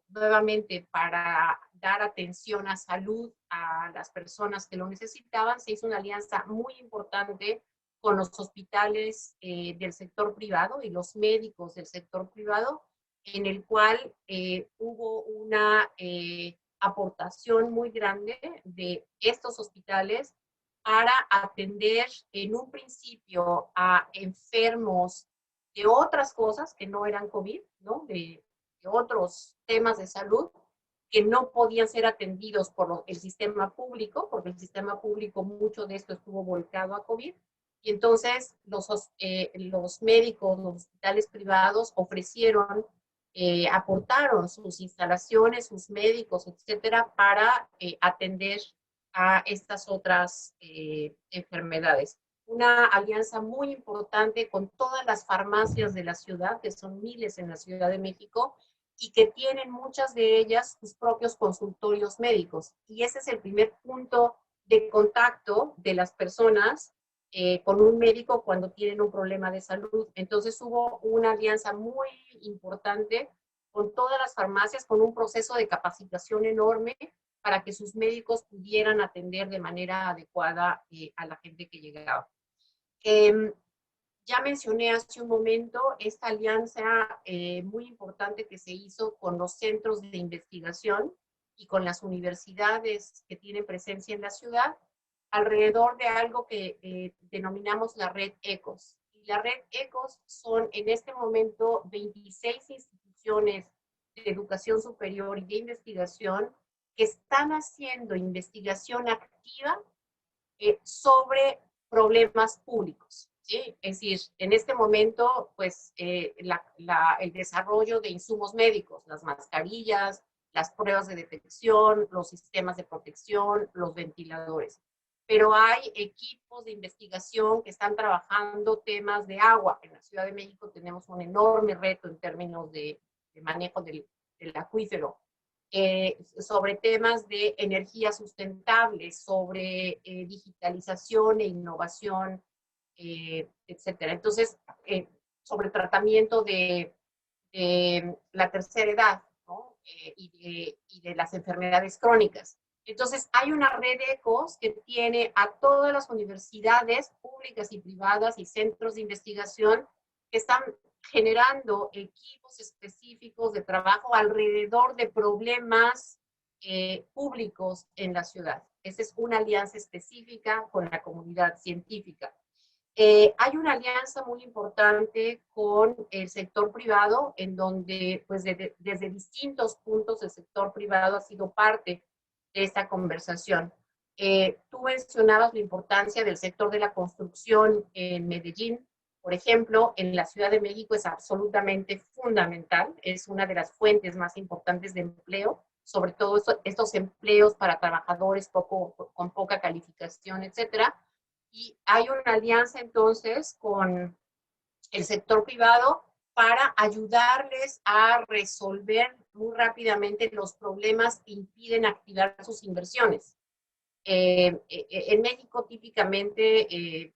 Nuevamente, para dar atención a salud a las personas que lo necesitaban, se hizo una alianza muy importante con los hospitales del sector privado y los médicos del sector privado, en el cual hubo una aportación muy grande de estos hospitales para atender en un principio a enfermos de otras cosas que no eran COVID, ¿no? De otros temas de salud que no podían ser atendidos por el sistema público, porque el sistema público mucho de esto estuvo volcado a COVID. Y entonces los médicos, los hospitales privados ofrecieron, aportaron sus instalaciones, sus médicos, etcétera, para atender a estas otras enfermedades. Una alianza muy importante con todas las farmacias de la ciudad, que son miles en la Ciudad de México, y que tienen muchas de ellas sus propios consultorios médicos. Y ese es el primer punto de contacto de las personas con un médico cuando tienen un problema de salud. Entonces hubo una alianza muy importante con todas las farmacias, con un proceso de capacitación enorme para que sus médicos pudieran atender de manera adecuada a la gente que llegaba. Ya mencioné hace un momento esta alianza muy importante que se hizo con los centros de investigación y con las universidades que tienen presencia en la ciudad, alrededor de algo que denominamos la red ECOS. Y la red ECOS son en este momento 26 instituciones de educación superior y de investigación que están haciendo investigación activa sobre problemas públicos. ¿Sí? Es decir, en este momento, pues, el desarrollo de insumos médicos, las mascarillas, las pruebas de detección, los sistemas de protección, los ventiladores. Pero hay equipos de investigación que están trabajando temas de agua. En la Ciudad de México tenemos un enorme reto en términos de manejo del acuífero. Sobre temas de energía sustentable, sobre digitalización e innovación, etcétera. Entonces, sobre tratamiento de la tercera edad, ¿no? Y de las enfermedades crónicas. Entonces, hay una red de ECOS que tiene a todas las universidades públicas y privadas y centros de investigación que están generando equipos específicos de trabajo alrededor de problemas públicos en la ciudad. Esa es una alianza específica con la comunidad científica. Hay una alianza muy importante con el sector privado, en donde pues, desde distintos puntos el sector privado ha sido parte de esta conversación. Tú mencionabas la importancia del sector de la construcción en Medellín, Por ejemplo, en la Ciudad de México es absolutamente fundamental, es una de las fuentes más importantes de empleo, sobre todo estos empleos para trabajadores con poca calificación, etcétera. Y hay una alianza entonces con el sector privado para ayudarles a resolver muy rápidamente los problemas que impiden activar sus inversiones. En México típicamente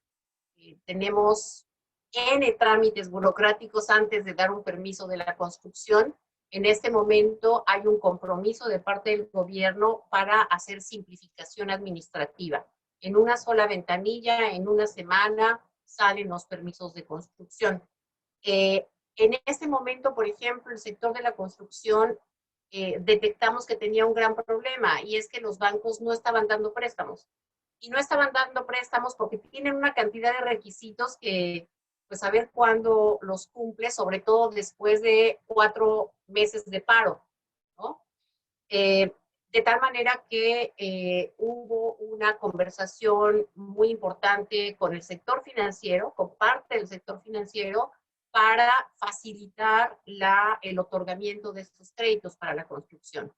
tenemos N trámites burocráticos antes de dar un permiso de la construcción. En este momento hay un compromiso de parte del gobierno para hacer simplificación administrativa. En una sola ventanilla, en una semana, salen los permisos de construcción. En este momento, por ejemplo, el sector de la construcción detectamos que tenía un gran problema y es que los bancos no estaban dando préstamos. Y no estaban dando préstamos porque tienen una cantidad de requisitos que, pues, a ver cuándo los cumple, sobre todo después de 4 meses de paro, ¿no? De tal manera que hubo una conversación muy importante con el sector financiero, con parte del sector financiero, para facilitar el otorgamiento de estos créditos para la construcción.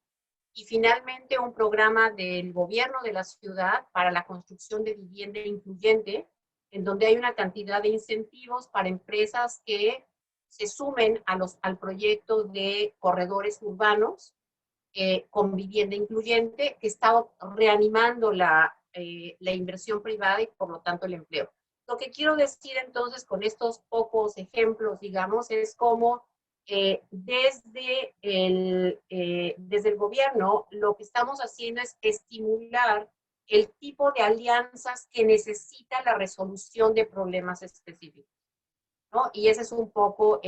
Y finalmente un programa del gobierno de la ciudad para la construcción de vivienda incluyente, en donde hay una cantidad de incentivos para empresas que se sumen al proyecto de corredores urbanos con vivienda incluyente, que está reanimando la inversión privada y por lo tanto el empleo. Lo que quiero decir entonces con estos pocos ejemplos, digamos, es cómo desde el gobierno lo que estamos haciendo es estimular el tipo de alianzas que necesita la resolución de problemas específicos, ¿no? Y ese es un poco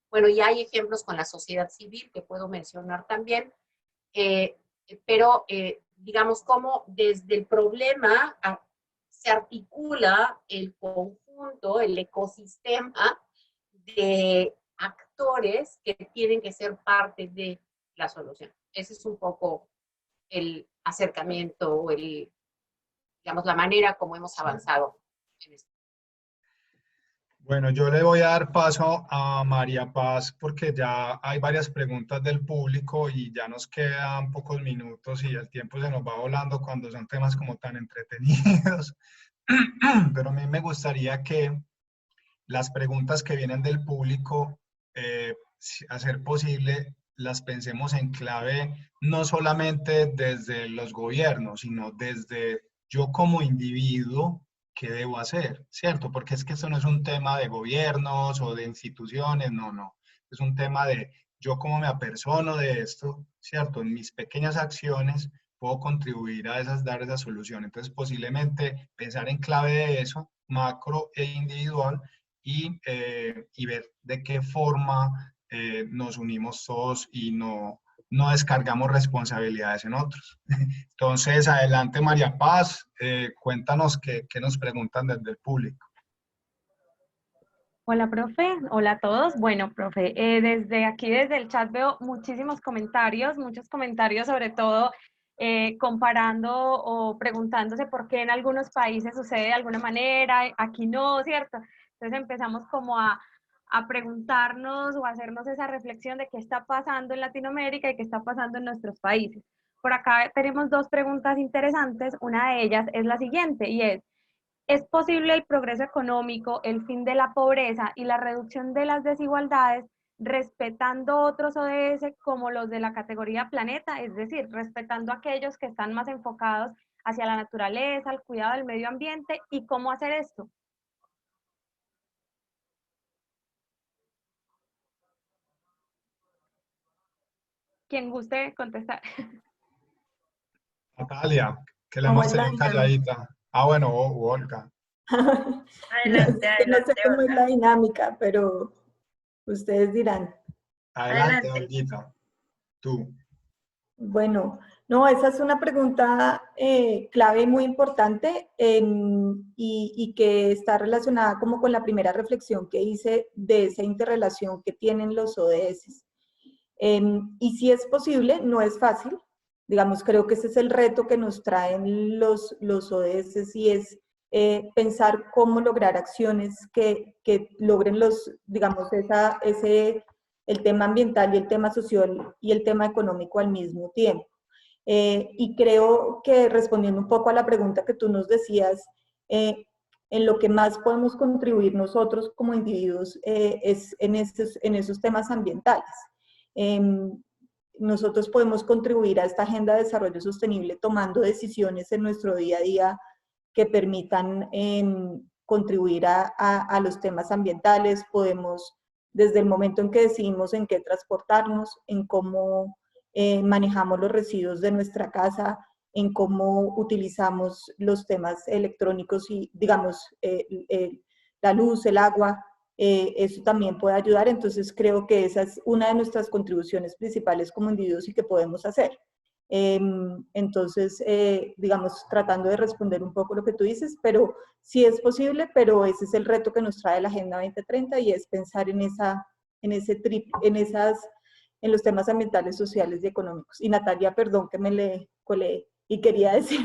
bueno, y hay ejemplos con la sociedad civil que puedo mencionar también, pero digamos cómo desde el problema se articula el conjunto, el ecosistema de actores que tienen que ser parte de la solución. Ese es un poco el acercamiento, digamos, la manera como hemos avanzado en esto. Bueno, yo le voy a dar paso a María Paz porque ya hay varias preguntas del público y ya nos quedan pocos minutos y el tiempo se nos va volando cuando son temas como tan entretenidos. Pero a mí me gustaría que las preguntas que vienen del público, a ser posible, las pensemos en clave no solamente desde los gobiernos, sino desde yo como individuo, ¿qué debo hacer? ¿Cierto? Porque es que esto no es un tema de gobiernos o de instituciones, no, no. Es un tema de yo cómo me apersono de esto, ¿cierto? En mis pequeñas acciones puedo contribuir a dar esa solución. Entonces, posiblemente pensar en clave de eso, macro e individual, y ver de qué forma nos unimos todos y no descargamos responsabilidades en otros. Entonces, adelante María Paz, cuéntanos qué nos preguntan desde el público. Hola, profe. Hola a todos. Bueno, profe, desde aquí, desde el chat, veo muchísimos comentarios, muchos comentarios sobre todo comparando o preguntándose por qué en algunos países sucede de alguna manera, aquí no, ¿cierto? Entonces empezamos como a preguntarnos o a hacernos esa reflexión de qué está pasando en Latinoamérica y qué está pasando en nuestros países. Por acá tenemos dos preguntas interesantes. Una de ellas es la siguiente y ¿es posible el progreso económico, el fin de la pobreza y la reducción de las desigualdades respetando otros ODS como los de la categoría planeta? Es decir, respetando aquellos que están más enfocados hacia la naturaleza, el cuidado del medio ambiente. ¿Y cómo hacer esto? Quien guste contestar. Natalia, que la ¿Cómo hemos es la tenido dinámica? calladita. Ah, bueno, Olga. Adelante, Es que no sé adelante, cómo es Olga. la dinámica, pero ustedes dirán. Adelante, Adelante. Olguita, tú. Bueno, no, esa es una pregunta clave y muy importante y que está relacionada como con la primera reflexión que hice de esa interrelación que tienen los ODS. Y si es posible, no es fácil. Digamos, creo que ese es el reto que nos traen los ODS y es pensar cómo lograr acciones que logren digamos, el tema ambiental y el tema social y el tema económico al mismo tiempo. Y creo que respondiendo un poco a la pregunta que tú nos decías, en lo que más podemos contribuir nosotros como individuos es en esos temas ambientales. Nosotros podemos contribuir a esta agenda de desarrollo sostenible tomando decisiones en nuestro día a día que permitan contribuir a los temas ambientales. Podemos, desde el momento en que decidimos en qué transportarnos, en cómo manejamos los residuos de nuestra casa, en cómo utilizamos los temas electrónicos y, digamos, la luz, el agua, eso también puede ayudar. Entonces creo que esa es una de nuestras contribuciones principales como individuos y que podemos hacer. Entonces, digamos, tratando de responder un poco lo que tú dices, pero sí es posible, pero ese es el reto que nos trae la Agenda 2030 y es pensar en en los temas ambientales, sociales y económicos. Y Natalia, perdón que me le colé y quería decir.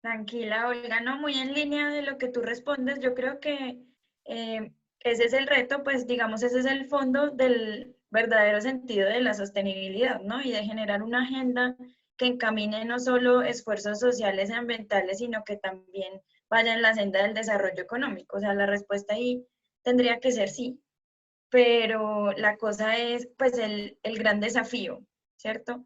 Tranquila, Olga, no, muy en línea de lo que tú respondes. Yo creo que ese es el reto, pues digamos, ese es el fondo del verdadero sentido de la sostenibilidad, ¿no? Y de generar una agenda que encamine no solo esfuerzos sociales y ambientales, sino que también vaya en la senda del desarrollo económico. O sea, la respuesta ahí tendría que ser sí, pero la cosa es, pues, el gran desafío, ¿cierto?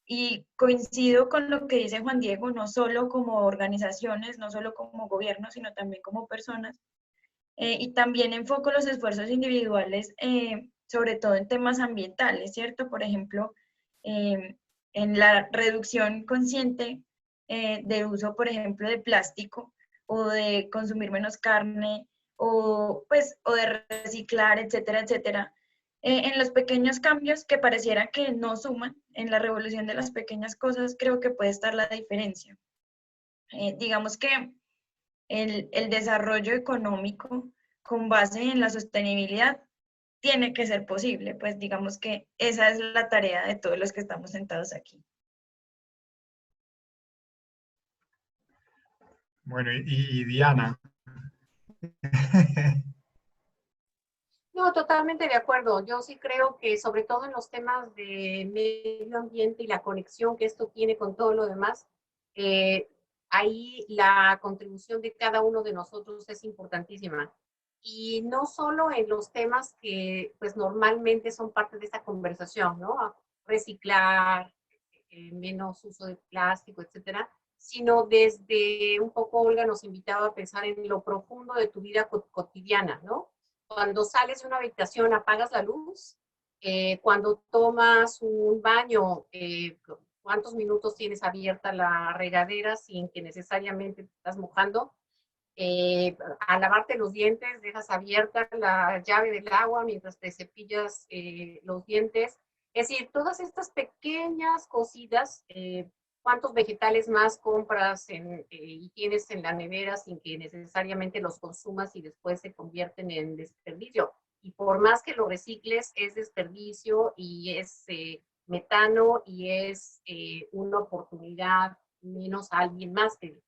Y coincido con lo que dice Juan Diego, no solo como organizaciones, no solo como gobierno, sino también como personas. Y también enfoco los esfuerzos individuales, sobre todo en temas ambientales, ¿cierto? Por ejemplo, en la reducción consciente de uso, por ejemplo, de plástico o de consumir menos carne o, pues, o de reciclar, etcétera, etcétera. En los pequeños cambios que pareciera que no suman, en la revolución de las pequeñas cosas, creo que puede estar la diferencia. Digamos que el desarrollo económico con base en la sostenibilidad tiene que ser posible, pues digamos que esa es la tarea de todos los que estamos sentados aquí. Bueno, y Diana. No, totalmente de acuerdo. Yo sí creo que sobre todo en los temas de medio ambiente y la conexión que esto tiene con todo lo demás, ahí la contribución de cada uno de nosotros es importantísima. Y no solo en los temas que pues normalmente son parte de esta conversación, ¿no? Reciclar, menos uso de plástico, etcétera, sino desde un poco Olga nos invitaba a pensar en lo profundo de tu vida cotidiana, ¿no? Cuando sales de una habitación apagas la luz, cuando tomas un baño, ¿cuántos minutos tienes abierta la regadera sin que necesariamente te estás mojando? Al lavarte los dientes, dejas abierta la llave del agua mientras te cepillas los dientes. Es decir, todas estas pequeñas cositas, cuántos vegetales más compras y tienes en la nevera sin que necesariamente los consumas y después se convierten en desperdicio. Y por más que lo recicles, es desperdicio y es metano y es una oportunidad menos a alguien más que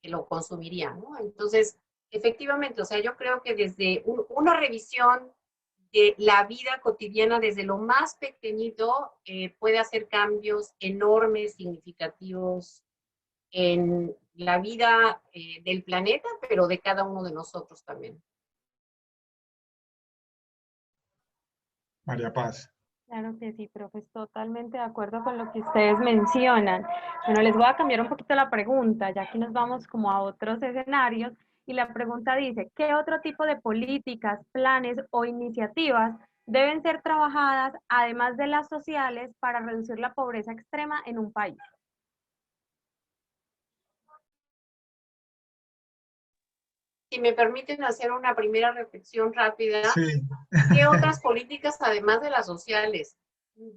lo consumiría, ¿no? Entonces, efectivamente, o sea, yo creo que desde una revisión de la vida cotidiana, desde lo más pequeñito, puede hacer cambios enormes, significativos en la vida del planeta, pero de cada uno de nosotros también. María Paz. Claro que sí, profe, totalmente de acuerdo con lo que ustedes mencionan. Bueno, les voy a cambiar un poquito la pregunta, ya que nos vamos como a otros escenarios, y la pregunta dice, ¿qué otro tipo de políticas, planes o iniciativas deben ser trabajadas, además de las sociales, para reducir la pobreza extrema en un país? Si me permiten hacer una primera reflexión rápida, Sí. ¿qué otras políticas además de las sociales?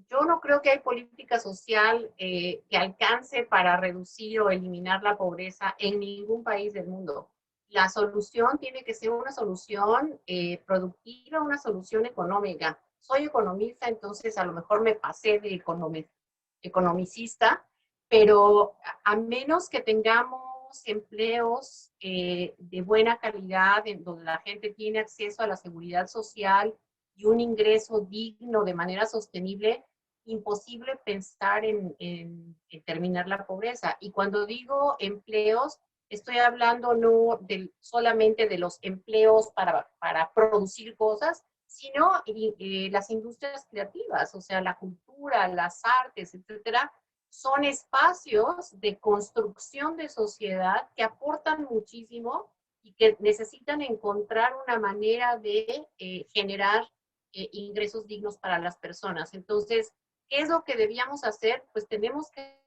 Yo no creo que hay política social que alcance para reducir o eliminar la pobreza en ningún país del mundo. La solución tiene que ser una solución productiva, una solución económica. Soy economista, entonces a lo mejor me pasé de economicista, pero a menos que tengamos empleos de buena calidad, en donde la gente tiene acceso a la seguridad social y un ingreso digno de manera sostenible, imposible pensar en terminar la pobreza. Y cuando digo empleos, estoy hablando no solamente de los empleos para producir cosas, sino las industrias creativas, o sea, la cultura, las artes, etcétera, son espacios de construcción de sociedad que aportan muchísimo y que necesitan encontrar una manera de generar ingresos dignos para las personas. Entonces, ¿qué es lo que debíamos hacer? Pues tenemos que ver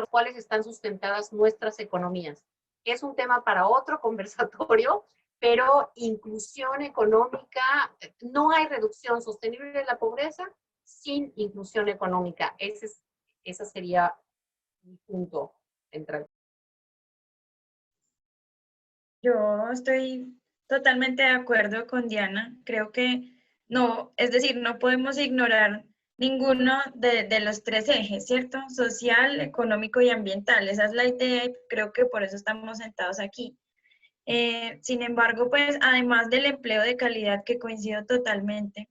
los cuales están sustentadas nuestras economías. Es un tema para otro conversatorio, pero inclusión económica, no hay reducción sostenible de la pobreza sin inclusión económica. Ese sería mi punto central. Yo estoy totalmente de acuerdo con Diana. Creo que no, es decir, no podemos ignorar ninguno de los tres ejes, ¿cierto? Social, económico y ambiental. Esa es la idea y creo que por eso estamos sentados aquí. Sin embargo, pues además del empleo de calidad, que coincido totalmente,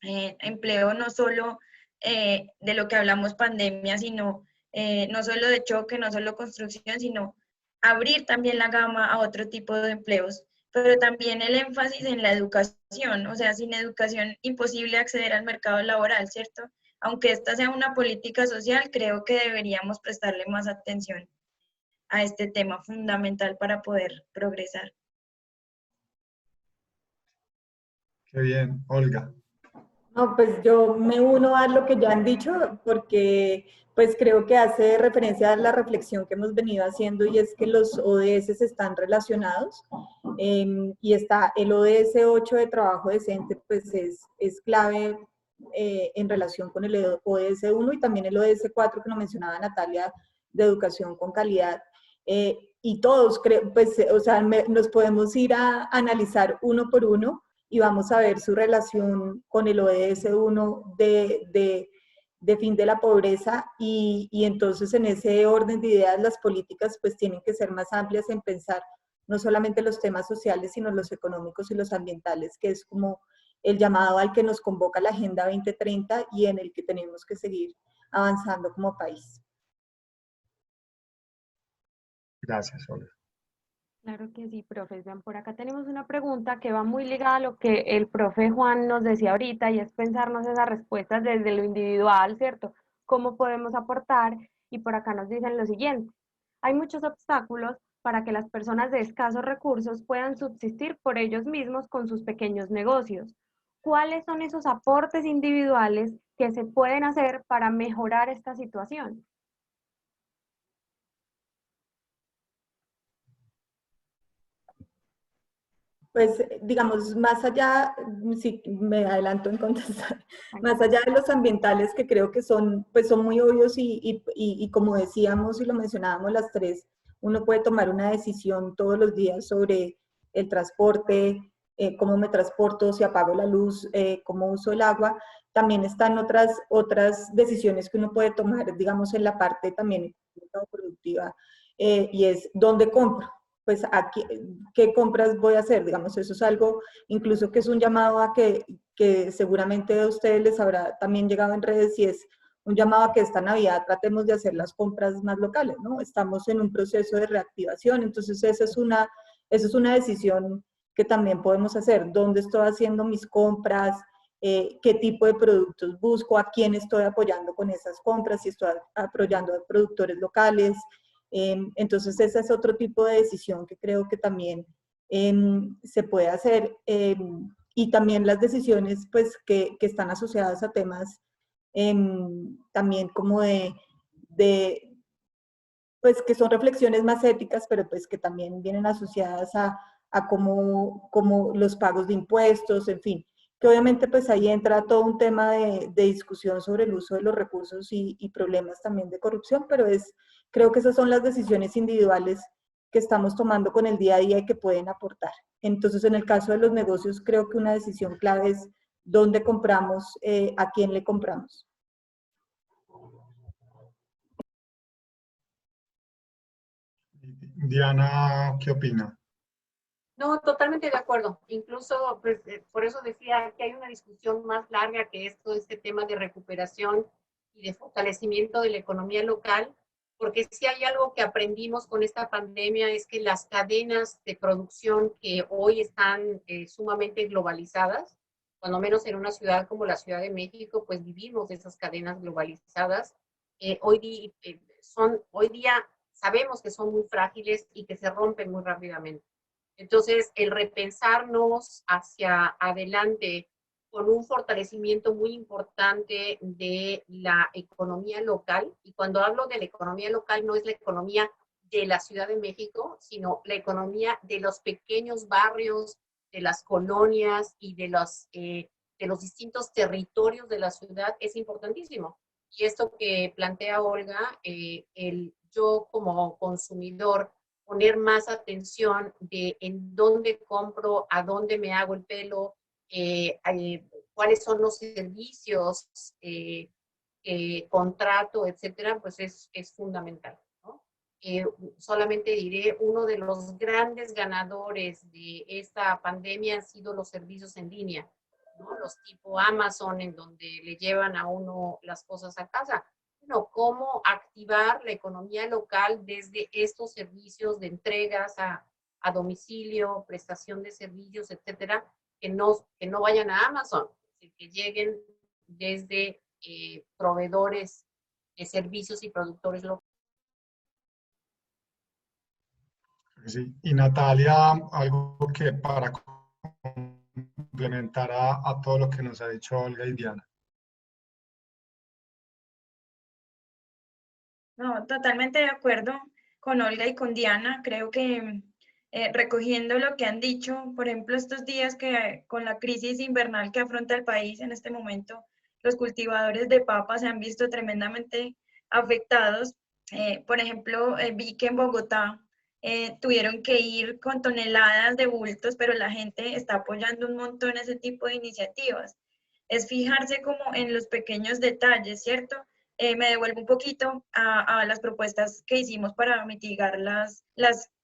empleo no solo de lo que hablamos pandemia, sino no solo de choque, no solo construcción, sino abrir también la gama a otro tipo de empleos, pero también el énfasis en la educación, o sea, sin educación imposible acceder al mercado laboral, ¿cierto? Aunque esta sea una política social, creo que deberíamos prestarle más atención a este tema fundamental para poder progresar. Qué bien, Olga. No, pues yo me uno a lo que ya han dicho porque pues creo que hace referencia a la reflexión que hemos venido haciendo y es que los ODS están relacionados y está el ODS 8 de trabajo decente pues es clave en relación con el ODS 1 y también el ODS 4 que nos mencionaba Natalia de educación con calidad. Y todos, pues, o sea, nos podemos ir a analizar uno por uno y vamos a ver su relación con el ODS 1 de fin de la pobreza y entonces en ese orden de ideas las políticas pues tienen que ser más amplias en pensar no solamente los temas sociales sino los económicos y los ambientales, que es como el llamado al que nos convoca la Agenda 2030 y en el que tenemos que seguir avanzando como país. Gracias, Olga. Claro que sí, profes. Vean, por acá tenemos una pregunta que va muy ligada a lo que el profe Juan nos decía ahorita y es pensarnos esas respuestas desde lo individual, ¿cierto? ¿Cómo podemos aportar? Y por acá nos dicen lo siguiente. Hay muchos obstáculos para que las personas de escasos recursos puedan subsistir por ellos mismos con sus pequeños negocios. ¿Cuáles son esos aportes individuales que se pueden hacer para mejorar esta situación? Pues, digamos, más allá, si me adelanto en contestar, más allá de los ambientales que creo que son, pues son muy obvios y como decíamos y lo mencionábamos las tres, uno puede tomar una decisión todos los días sobre el transporte, cómo me transporto, si apago la luz, cómo uso el agua. También están otras decisiones que uno puede tomar, digamos, en la parte también productiva, y es dónde compro. Pues aquí, ¿qué compras voy a hacer? Digamos, eso es algo, incluso que es un llamado a que seguramente a ustedes les habrá también llegado en redes y es un llamado a que esta Navidad tratemos de hacer las compras más locales, ¿no? Estamos en un proceso de reactivación, entonces esa es una decisión que también podemos hacer. ¿Dónde estoy haciendo mis compras? ¿Qué tipo de productos busco? ¿A quién estoy apoyando con esas compras? Si estoy apoyando a productores locales. Entonces, ese es otro tipo de decisión que creo que también se puede hacer. Y también las decisiones pues, que están asociadas a temas también como pues que son reflexiones más éticas, pero pues que también vienen asociadas a cómo los pagos de impuestos, en fin, que obviamente pues ahí entra todo un tema de discusión sobre el uso de los recursos y problemas también de corrupción, pero creo que esas son las decisiones individuales que estamos tomando con el día a día y que pueden aportar. Entonces, en el caso de los negocios, creo que una decisión clave es dónde compramos, a quién le compramos. Diana, ¿qué opina? No, totalmente de acuerdo. Incluso, pues, por eso decía que hay una discusión más larga que esto, este tema de recuperación y de fortalecimiento de la economía local, porque si hay algo que aprendimos con esta pandemia es que las cadenas de producción que hoy están sumamente globalizadas, cuando menos en una ciudad como la Ciudad de México, pues vivimos esas cadenas globalizadas. Hoy día sabemos que son muy frágiles y que se rompen muy rápidamente. Entonces, el repensarnos hacia adelante con un fortalecimiento muy importante de la economía local, y cuando hablo de la economía local no es la economía de la Ciudad de México, sino la economía de los pequeños barrios, de las colonias y de los distintos territorios de la ciudad, es importantísimo. Y esto que plantea Olga, yo como consumidor, poner más atención de en dónde compro, a dónde me hago el pelo, cuáles son los servicios, contrato, etcétera, pues es fundamental, ¿no? Solamente diré, uno de los grandes ganadores de esta pandemia han sido los servicios en línea, ¿no? Los tipo Amazon, en donde le llevan a uno las cosas a casa. Bueno, cómo activar la economía local desde estos servicios de entregas a domicilio, prestación de servicios, etcétera, que no vayan a Amazon, que lleguen desde proveedores de servicios y productores locales. Sí. Y Natalia, algo que para complementar a todo lo que nos ha dicho Olga y Diana. No, totalmente de acuerdo con Olga y con Diana. Creo que recogiendo lo que han dicho, por ejemplo, estos días que con la crisis invernal que afronta el país en este momento, los cultivadores de papa se han visto tremendamente afectados. Por ejemplo, vi que en Bogotá tuvieron que ir con toneladas de bultos, pero la gente está apoyando un montón ese tipo de iniciativas. Es fijarse como en los pequeños detalles, ¿cierto? Me devuelvo un poquito a las propuestas que hicimos para mitigar las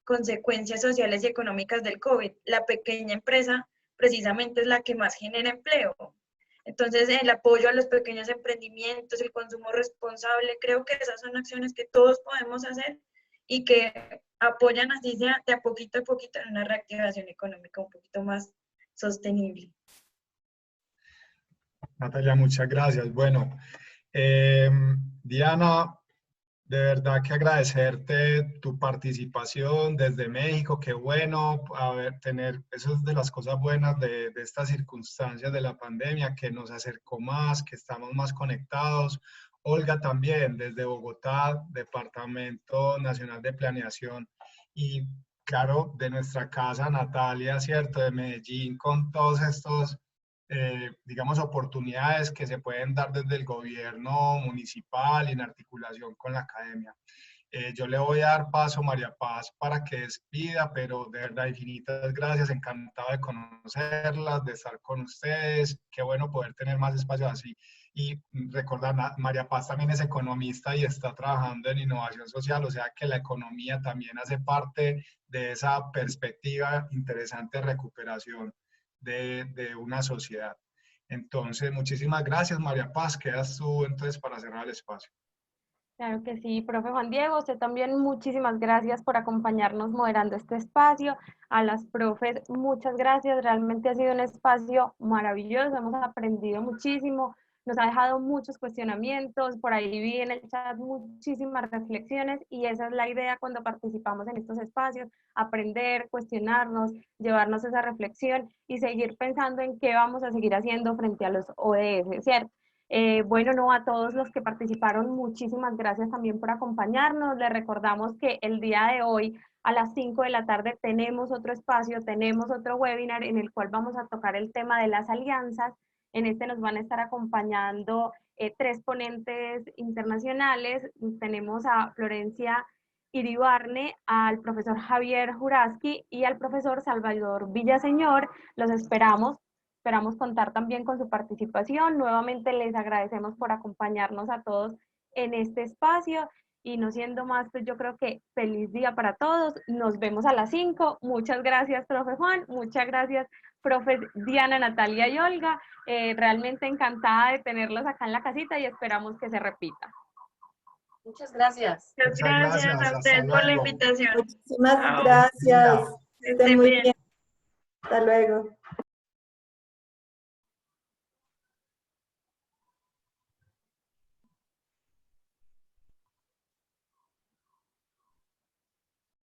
consecuencias sociales y económicas del COVID. La pequeña empresa precisamente es la que más genera empleo. Entonces, el apoyo a los pequeños emprendimientos, el consumo responsable, creo que esas son acciones que todos podemos hacer y que apoyan así sea de a poquito en una reactivación económica un poquito más sostenible. Natalia, muchas gracias. Bueno, Diana, de verdad que agradecerte tu participación desde México. Qué bueno tener, eso es de las cosas buenas de estas circunstancias de la pandemia, que nos acercó más, que estamos más conectados. Olga también, desde Bogotá, Departamento Nacional de Planeación. Y claro, de nuestra casa, Natalia, ¿cierto? De Medellín, con todos estos digamos, oportunidades que se pueden dar desde el gobierno municipal y en articulación con la academia. Yo le voy a dar paso a María Paz para que despida, pero de verdad infinitas gracias, encantado de conocerlas, de estar con ustedes, qué bueno poder tener más espacios así. Y recordar, María Paz también es economista y está trabajando en innovación social, o sea que la economía también hace parte de esa perspectiva interesante de recuperación de una sociedad. Entonces, muchísimas gracias, María Paz. Quedas tú entonces para cerrar el espacio. Claro que sí, profe Juan Diego, usted también muchísimas gracias por acompañarnos moderando este espacio. A las profes, muchas gracias, realmente ha sido un espacio maravilloso, hemos aprendido muchísimo, nos ha dejado muchos cuestionamientos, por ahí vi en el chat muchísimas reflexiones y esa es la idea cuando participamos en estos espacios, aprender, cuestionarnos, llevarnos esa reflexión y seguir pensando en qué vamos a seguir haciendo frente a los ODS, ¿cierto? Bueno, no, a todos los que participaron, muchísimas gracias también por acompañarnos. Les recordamos que el día de hoy a las 5 de la tarde tenemos otro espacio, tenemos otro webinar en el cual vamos a tocar el tema de las alianzas. En este nos van a estar acompañando 3 ponentes internacionales. Tenemos a Florencia Iribarne, al profesor Javier Juraski y al profesor Salvador Villaseñor. Los esperamos. Esperamos contar también con su participación. Nuevamente les agradecemos por acompañarnos a todos en este espacio Y no siendo más, pues yo creo que feliz día para todos. Nos vemos a las 5. Muchas gracias, profe Juan. Muchas gracias, profe Diana, Natalia y Olga. Realmente encantada de tenerlos acá en la casita y esperamos que se repita. Muchas gracias. Muchas Muchas gracias gracias, a hasta ustedes por la luego. invitación. Muchísimas Chao. gracias. Día. Estén Estén muy bien. bien. Hasta luego.